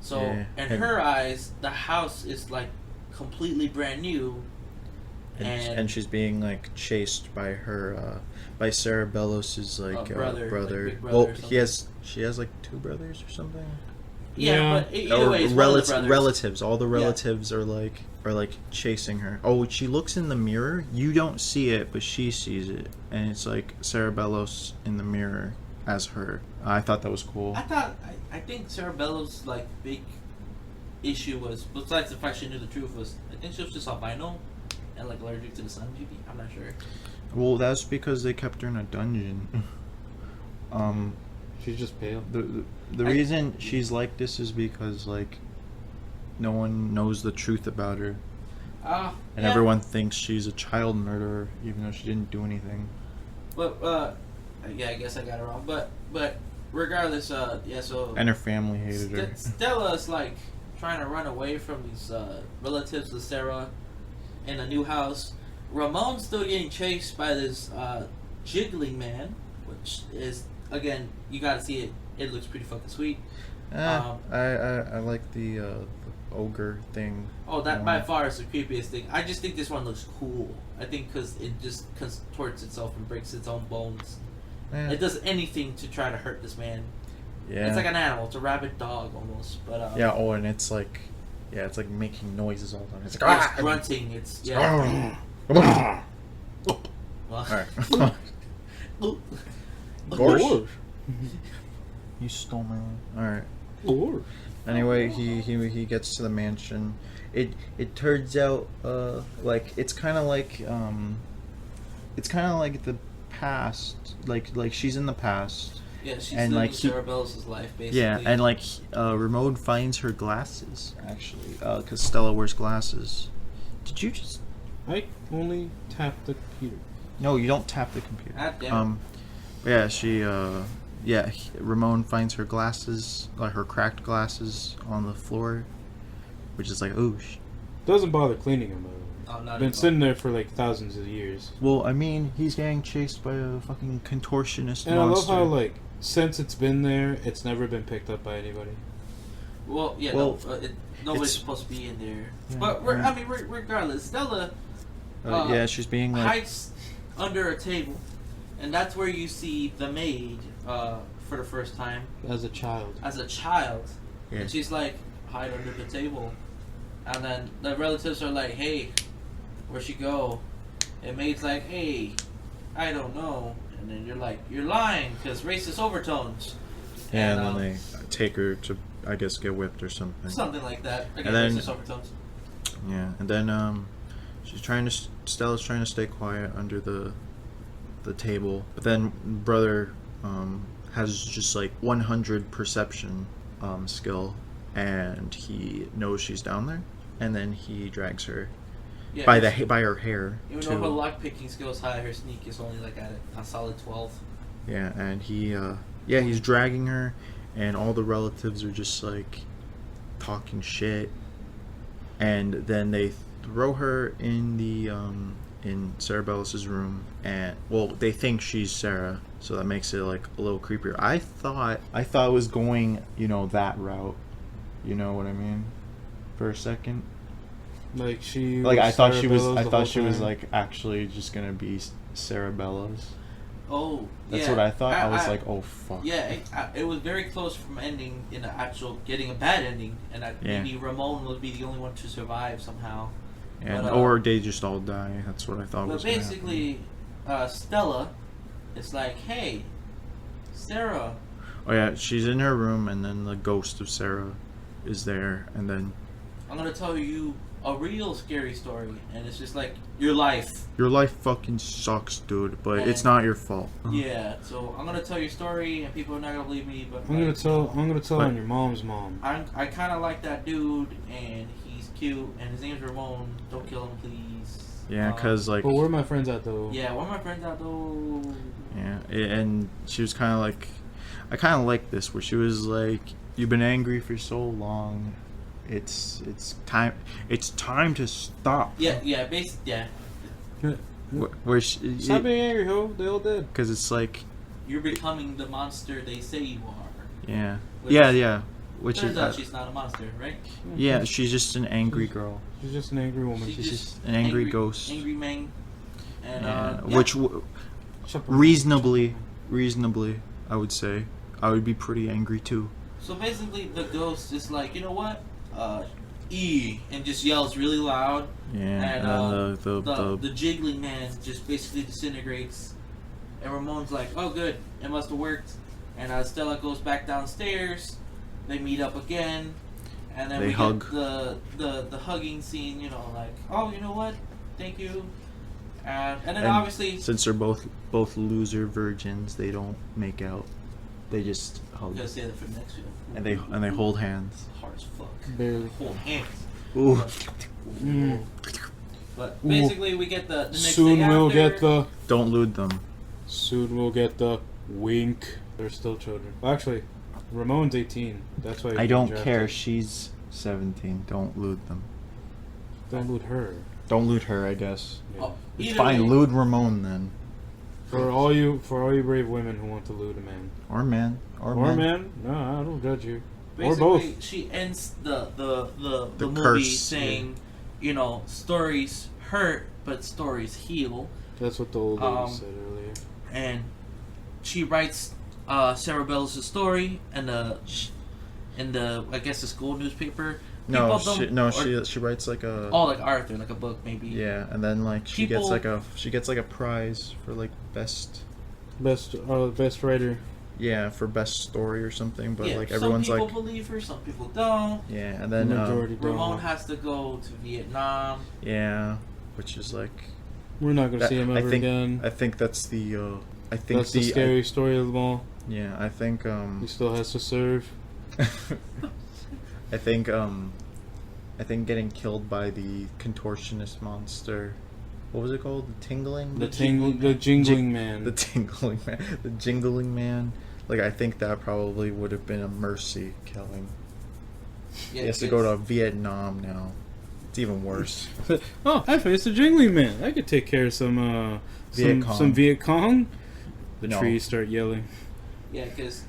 A: So,
C: Yeah,
A: in
C: and-
A: her eyes, the house is like completely brand new.
C: And she's being like chased by her by Sarah Bellows' like
A: brother,
C: brother.
A: like big brother
C: Well,
A: or
C: she has like 2 brothers or something.
B: Yeah.
A: But either way, it's one of the brothers.
C: relatives. All the relatives are like chasing her. Oh, she looks in the mirror. You don't see it, but she sees it, and it's like Sarah Bellows in the mirror. as her. I thought that was cool.
A: I think Sarah Bellows like big issue was, besides the fact she knew the truth, was I think she was just albino and like allergic to the sun. Maybe, I'm not sure.
C: Well, that's because they kept her in a dungeon.
B: She's just pale.
C: The reason she's like this is because like no one knows the truth about her, and
A: yeah.
C: everyone thinks she's a child murderer, even though she didn't do anything.
A: But yeah, I guess I got it wrong. But regardless, yeah. So
C: And her family hated her.
A: Stella's like trying to run away from these relatives of Sarah in a new house. Ramon's still getting chased by this jiggling man, which is, again, you gotta see it. It looks pretty fucking sweet.
C: I like the ogre thing.
A: Oh, that by far is the creepiest thing. I just think this one looks cool. I think because it just contorts itself and breaks its own bones.
C: Yeah.
A: It does anything to try to hurt this man.
C: Yeah.
A: It's like an animal. It's a rabid dog almost. But
C: yeah. Oh, and it's like, yeah, it's like making noises all the time. It's
A: it's
C: like
A: grunting. It's yeah.
C: All right. Gorsh. You stole my line. All right. Anyway, he gets to the mansion. It turns out like it's kind of like the past, like she's in the past.
A: Yeah, she's
C: and
A: living
C: like
A: Sarah Bells' life basically.
C: Yeah, and like Ramon finds her glasses actually, because Stella wears glasses. Did you just?
B: I only tapped the computer.
C: No, you don't tap the computer.
A: God damn it.
C: Yeah, she Ramon finds her glasses, like her cracked glasses, on the floor, which is like, oh.
B: Doesn't bother cleaning them, by the way.
A: Oh, not
B: Been
A: at all.
B: sitting there for like thousands of years.
C: Well, I mean, he's getting chased by a fucking contortionist
B: And
C: monster.
B: I love how, like, since it's been there, it's never been picked up by anybody.
A: Well, yeah,
C: Well,
A: nobody's
C: it's-
A: supposed to be in there.
C: Yeah,
A: But
C: right.
A: I mean, regardless, Stella
C: yeah, she's being like.
A: hides under a table, and that's where you see the maid for the first time
B: As a child.
A: as a child,
C: Yeah.
A: and she's like, hide under the table, and then the relatives are like, hey, where'd she go? And maid's like, hey, I don't know, and then you're like, you're lying because racist overtones.
C: Yeah, and
A: And,
C: then they take her to, I guess, get whipped or something.
A: Something like that. Again,
C: And then-
A: racist overtones.
C: Yeah, and then Stella's trying to stay quiet under the table, but then brother has just like 100 perception skill, and he knows she's down there, and then he drags her
A: Yeah,
C: by her hair.
A: even
C: to,
A: though her lock picking skills high, her sneak is only like at a solid 12.
C: Yeah, and he's dragging her, and all the relatives are just like talking shit, and then they throw her in the in Sarah Bellis' room, and well, they think she's Sarah, so that makes it like a little creepier. I thought it was going, that route. You know what I mean? For a second,
B: Like, she
C: like
B: was
C: I thought
B: Sarah
C: she was,
B: Bellows
C: I
B: the
C: thought
B: whole
C: she was
B: time.
C: like actually just gonna be Sarah Bellows.
A: Oh,
C: That's
A: yeah.
C: what I thought. I was like, oh fuck.
A: Yeah, it was very close from ending in an actual getting a bad ending, and
C: Yeah.
A: maybe Ramon would be the only one to survive somehow.
C: And
A: But,
C: or they just all die. That's what I thought
A: But
C: was gonna
A: basically, Stella is like, hey, Sarah.
C: happen. Oh yeah, she's in her room, and then the ghost of Sarah is there, and then
A: I'm gonna tell you a real scary story, and it's just like your life.
C: your life fucking sucks, dude. But it's
A: And-
C: not your fault.
A: Yeah, so I'm gonna tell your story, and people are not gonna believe me, but
B: I'm gonna
A: like,
B: tell
C: But-
B: on your mom's mom.
A: I kind of like that dude, and he's cute, and his name's Ramon. Don't kill him, please.
C: Yeah, cause like
B: But where are my friends at, though?
A: Yeah, one of my friends out though.
C: yeah, and she was kind of like, I kind of like this, where she was like, you've been angry for so long, it's time to stop.
A: Yeah, yeah, yeah.
C: Where she,
B: Stop being angry, ho. They all dead.
C: because it's like,
A: You're becoming the monster they say you are.
C: yeah,
A: Which-
C: yeah, which
A: Turns
C: is
A: out she's not a monster, right?
C: yeah, she's just an angry girl.
B: She's just an angry woman.
A: She's
C: just an angry ghost.
A: Angry man. And
C: Yeah,
A: yeah.
C: which
B: Shut up.
C: reasonably, I would say, I would be pretty angry too.
A: So basically, the ghost is like, you know what? E, and just yells really loud.
C: Yeah,
A: And
C: and
A: the jiggling man just basically disintegrates. And Ramon's like, oh good, it must have worked. And Stella goes back downstairs. They meet up again, and then
C: They
A: we
C: hug.
A: get the hugging scene. You know, like, oh, you know what? Thank you. And then
C: And
A: obviously,
C: since they're both loser virgins, they don't make out. They just hug.
A: I'm gonna say that for the next video.
C: And they hold hands.
A: Hard as fuck.
B: Barely.
A: Hold hands.
C: Ooh.
B: Mm.
A: But basically, we get the next
B: Soon
A: day
B: we'll
A: after.
B: get the.
C: Don't lewd them.
B: Soon we'll get the wink. They're still children. Well, actually, Ramon's 18. That's why.
C: I don't care. She's 17. Don't lewd them.
B: Don't lewd her.
C: Don't lewd her, I guess.
B: Yeah.
A: Oh,
C: It's
A: either
C: fine.
A: way.
C: Lewd Ramon then.
B: For all you brave women who want to lewd a man.
C: Or man. Or
B: Or
C: man.
B: man. No, I don't judge you.
A: Basically,
B: or both.
A: she ends the
C: The
A: movie
C: curse,
A: saying, you know, stories hurt, but stories heal.
B: That's what the old lady said earlier.
A: And she writes Sarah Bellows' story in the I guess the school newspaper.
C: No,
A: People
C: she writes like a.
A: Oh, like Arthur, like a book maybe.
C: Yeah, and then like she
A: People-
C: gets like a prize for like best.
B: Best writer.
C: Yeah, for best story or something. But
A: Yeah,
C: like everyone's
A: some
C: like.
A: people believe her, some people don't.
C: Yeah, and then
B: Majority don't.
A: Ramon has to go to Vietnam.
C: yeah, which is like.
B: We're not gonna
C: that-
B: see him
C: I
B: ever
C: think,
B: again.
C: I think that's the. I think
B: That's the scary story of them all.
C: yeah, I think
B: He still has to serve.
C: I think getting killed by the contortionist monster. What was it called? The tingling.
B: The jingling man.
C: The tingling man. The jingling man. Like I think that probably would have been a mercy killing.
A: Yeah,
C: He has to go to Vietnam now. It's even worse.
B: Oh, I faced a jingling man. I could take care of some
C: Viet Cong.
B: some Viet Cong. The
C: No.
B: trees start yelling.
A: Yeah, because,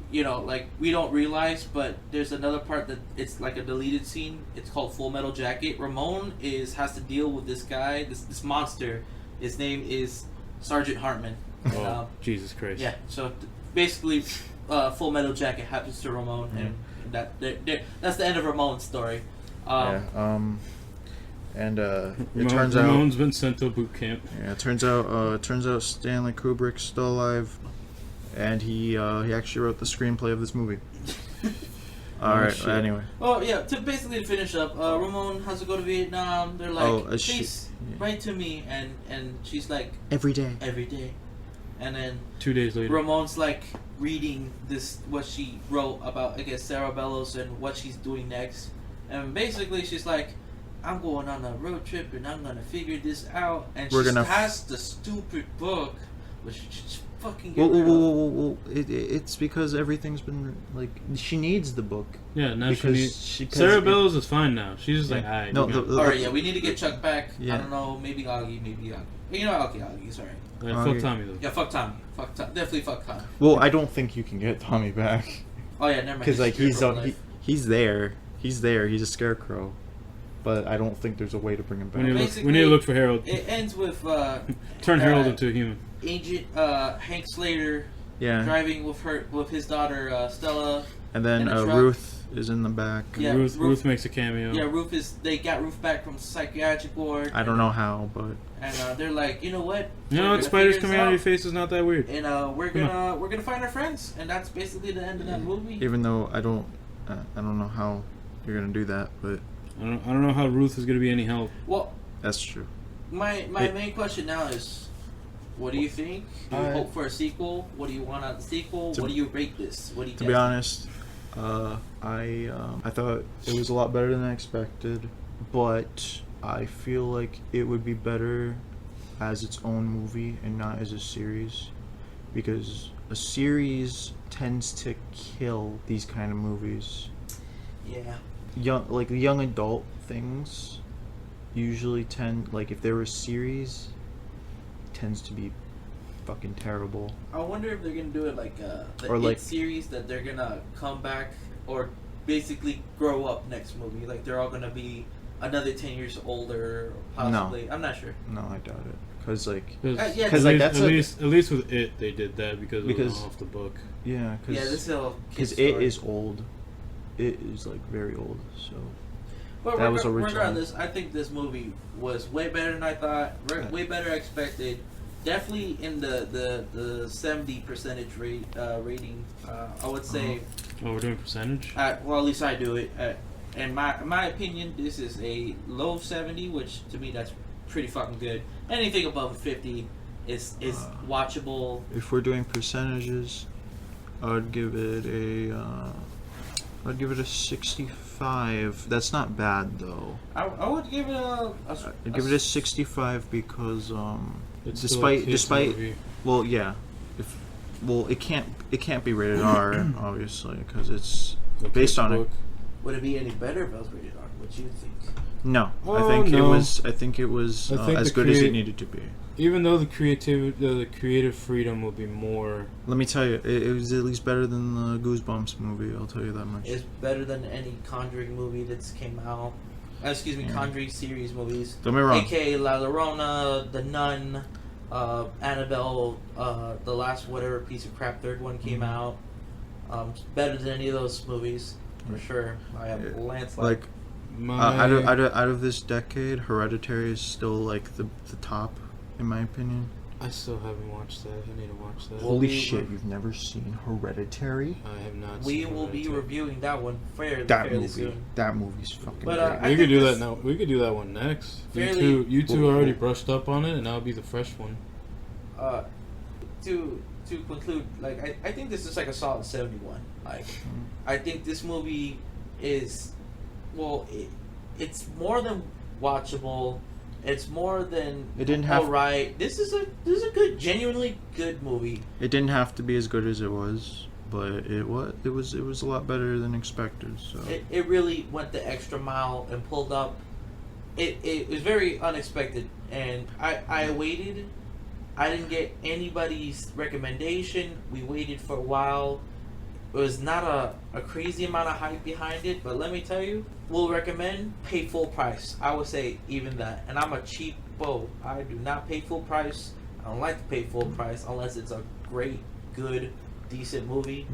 A: you know, like, we don't realize, but there's another part that it's like a deleted scene. It's called Full Metal Jacket. Ramon has to deal with this guy, this monster. His name is Sergeant Hartman. And,
B: Oh, Jesus Christ.
A: yeah, so basically, Full Metal Jacket happens to Ramon, and that's the end of Ramon's story.
C: Yeah. And it turns
B: Ramon's been sent to boot camp.
C: Yeah, it turns out Stanley Kubrick's still alive, and he actually wrote the screenplay of this movie. All right.
B: shit.
C: Anyway.
A: Oh yeah, to basically finish up, Ramon has to go to Vietnam. They're like, please write to me, and she's like,
C: Every day.
A: every day, and then
B: 2 days later.
A: Ramon's like reading what she wrote about, I guess, Sarah Bellows and what she's doing next, and basically she's like, I'm going on a road trip and I'm gonna figure this out, and
C: We're
A: she
C: gonna
A: has the stupid book, which she just fucking
C: Whoa,
A: get
C: whoa,
A: rid
C: whoa,
A: of.
C: whoa, whoa, whoa. It's because everything's been like she needs the book.
B: Yeah, now
C: Because
B: Sarah Bellows is fine now. She's just like,
C: Yeah.
B: alright.
C: No,
B: we got it."
A: Alright, yeah, we need to get Chuck back.
C: Yeah.
A: I don't know, maybe Augie, maybe Augie. You know, Augie's alright.
B: Fuck
C: Okay.
B: Tommy though.
A: Yeah, fuck Tommy. Definitely fuck Tommy.
C: Well, I don't think you can get Tommy back
A: Oh yeah, never mind.
C: because like
A: He's
C: he's there. He's there. He's a scarecrow, but I don't think there's a way to bring him
B: We need,
C: back.
B: to look, we need to look for Harold.
A: It ends with
B: Turn Harold into a human.
A: Agent Hank Slater
C: Yeah,
A: driving with his daughter Stella.
C: and then
A: in a truck.
C: Ruth is in the back.
A: Yeah,
B: Ruth makes a cameo.
A: Yeah, they got Ruth back from psychiatric ward.
C: I don't know how, but
A: And they're like, you know what?
B: You know
A: We're
B: what?
A: gonna
B: Spiders
A: figure
B: coming
A: this
B: out of your face is not that weird.
A: And we're
B: Come
A: gonna find our friends, and that's basically the end of that movie.
C: even though I don't know how you're gonna do that, but
B: I don't know how Ruth is gonna be any help.
A: Well,
C: that's true.
A: my main question now is, what do you think? Do you hope for a sequel? What do you want out of the sequel? What do you rate this? What do you?
C: To be honest, I thought it was a lot better than I expected, but I feel like it would be better as its own movie and not as a series, because a series tends to kill these kind of movies.
A: Yeah.
C: Young adult things usually tend, like if there were a series, tends to be fucking terrible.
A: I wonder if they're gonna do it like the
C: Or like-
A: It series, that they're gonna come back or basically grow up next movie. Like they're all gonna be another 10 years older, possibly. I'm not sure.
C: No, I doubt it. Cause like,
A: yeah,
C: Because like that's
B: at least with it they did that because it was off the book.
C: yeah, cause
A: Yeah, this is a
C: because
A: kid's
C: it
A: story.
C: is old. It is like very old. So
A: But
C: that was original.
A: regardless, I think this movie was way better than I thought. Way better than I expected. definitely in the 70 percentage rating. I would say.
B: Oh, we're doing percentage?
A: Well, at least I do it. In my opinion, this is a low 70, which to me that's pretty fucking good. Anything above 50 is watchable.
C: If we're doing percentages, I'd give it a 65. That's not bad though.
A: I would give it
C: I'd give it a 65 because
B: It's still a kid's
C: despite
B: movie.
C: well yeah, it can't be rated R obviously because it's
B: The
C: based
B: kid's
C: on
B: book.
A: Would it be any better if it was rated R? What you think?
C: no.
B: Oh,
C: I think
B: no.
C: it was
B: I think
C: as
B: the
C: good as it needed to be.
B: Even though the creative freedom will be more.
C: Let me tell you, it was at least better than the Goosebumps movie. I'll tell you that much.
A: It's better than any Conjuring movie that's came out. Excuse me,
C: Yeah.
A: Conjuring series movies.
C: Don't get me wrong.
A: AKA La Llorona, The Nun, Annabelle, the last whatever piece of crap third one came out. Better than any of those movies, for sure. I have landslide.
C: Like out of this decade, Hereditary is still like the top, in my opinion.
B: I still haven't watched that. I need to watch that.
A: Well,
C: Holy
A: we-
C: shit! You've never seen Hereditary?
B: I have not.
A: We
B: seen
A: will be
B: Hereditary.
A: reviewing that one fairly
C: That movie.
A: soon.
C: That movie's fucking
A: But,
C: great.
A: I
B: We could
A: think
B: do
A: this-
B: that now. We could do that one next.
A: Fairly-
B: You two already brushed up on it, and that'll be the fresh one.
A: To conclude, like I think this is like a solid 71. Like I think this movie is, well, it's more than watchable. It's more than
C: It didn't have-
A: alright. This is a good, genuinely good movie.
C: It didn't have to be as good as it was, but it was a lot better than expected. So
A: It really went the extra mile and pulled up. It was very unexpected, and I waited. I didn't get anybody's recommendation. We waited for a while. It was not a crazy amount of hype behind it, but let me tell you, we'll recommend pay full price. I would say even that. And I'm a cheapo. I do not pay full price. I don't like to pay full price unless it's a great, good, decent movie.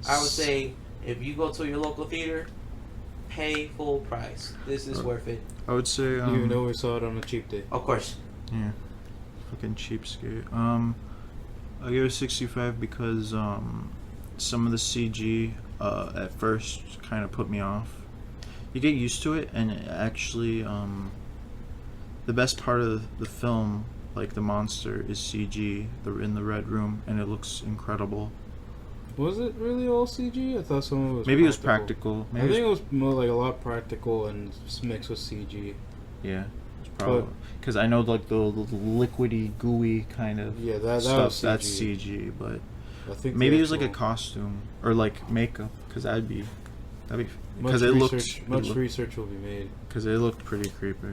A: I would say if you go to your local theater, pay full price. This is worth it.
C: I would say
B: Even though we saw it on a cheap day.
A: Of course.
C: yeah, fucking cheapskate. I give it 65 because some of the CG at first kind of put me off. You get used to it, and it actually the best part of the film, like the monster, is CG. They're in the red room, and it looks incredible.
B: Was it really all CG? I thought some of it was
C: Maybe it was
B: practical.
C: practical.
B: I think it was more like a lot practical and mixed with CG.
C: Yeah, it's probably because I know like the liquidy, gooey kind of
B: Yeah, that
C: stuff.
B: was CG.
C: That's CG, but
B: I think
C: maybe
B: the
C: it was like a
B: actual-
C: costume or like makeup, because that'd be
B: much
C: because it
B: research,
C: looked
B: much research will be made.
C: because it looked pretty creepy.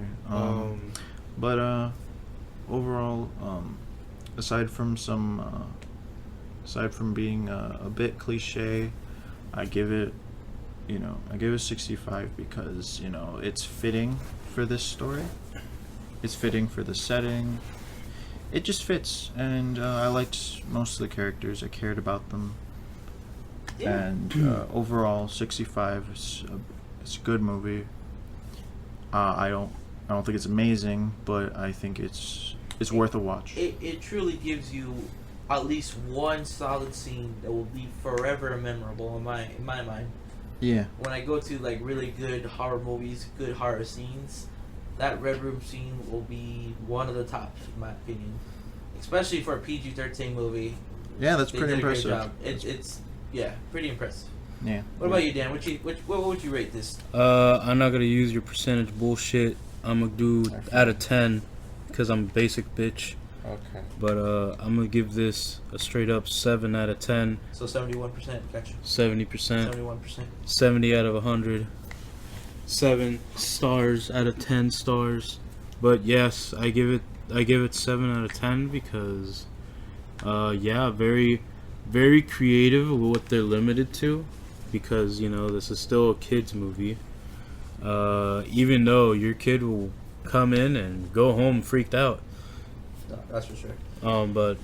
C: But overall, aside from being a bit cliche, I give it 65 because it's fitting for this story. It's fitting for the setting. It just fits, and I liked most of the characters. I cared about them,
A: Yeah.
C: and overall, 65. It's a good movie. I don't think it's amazing, but I think it's worth a watch.
A: It truly gives you at least one solid scene that will be forever memorable in my mind.
C: Yeah.
A: When I go to like really good horror movies, good horror scenes, that red room scene will be one of the tops in my opinion. Especially for a PG-13 movie.
C: Yeah, that's
A: They
C: pretty
A: did a great
C: impressive.
A: job. It's pretty impressive.
C: Yeah.
A: What about you, Dan? What would you rate this?
B: I'm not gonna use your percentage bullshit. I'm gonna do out of 10 because I'm a basic bitch.
C: Okay.
B: But I'm gonna give this a straight up 7 out of 10.
A: So 71%. Gotcha.
B: 70%.
A: 71%.
B: 70 out of 100. 7 stars out of 10 stars. But yes, I give it 7 out of 10 because very very creative with what they're limited to, because this is still a kids movie. Even though your kid will come in and go home freaked out.
A: No, that's for sure.
B: But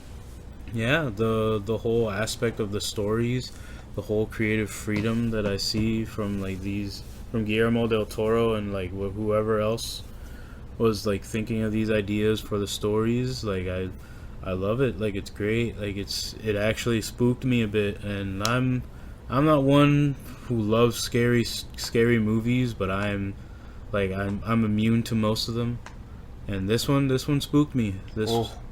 B: yeah, the whole aspect of the stories, the whole creative freedom that I see from from Guillermo del Toro and like whoever else was like thinking of these ideas for the stories, like I love it. Like, it's great. Like, it actually spooked me a bit, and I'm not one who loves scary movies, but I'm immune to most of them. And this one spooked me.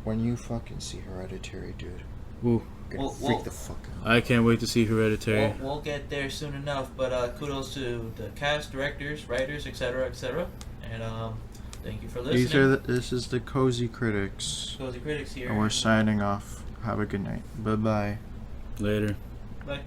C: When you fucking see Hereditary, dude.
B: Ooh.
C: You're gonna freak the fuck out.
B: I can't wait to see Hereditary.
A: We'll get there soon enough, but kudos to the cast, directors, writers, etc., etc. And thank you for listening.
C: This is the Cozy Critics.
A: Cozy Critics here.
C: And we're signing off. Have a good night. Bye-bye.
B: Later.
A: Bye.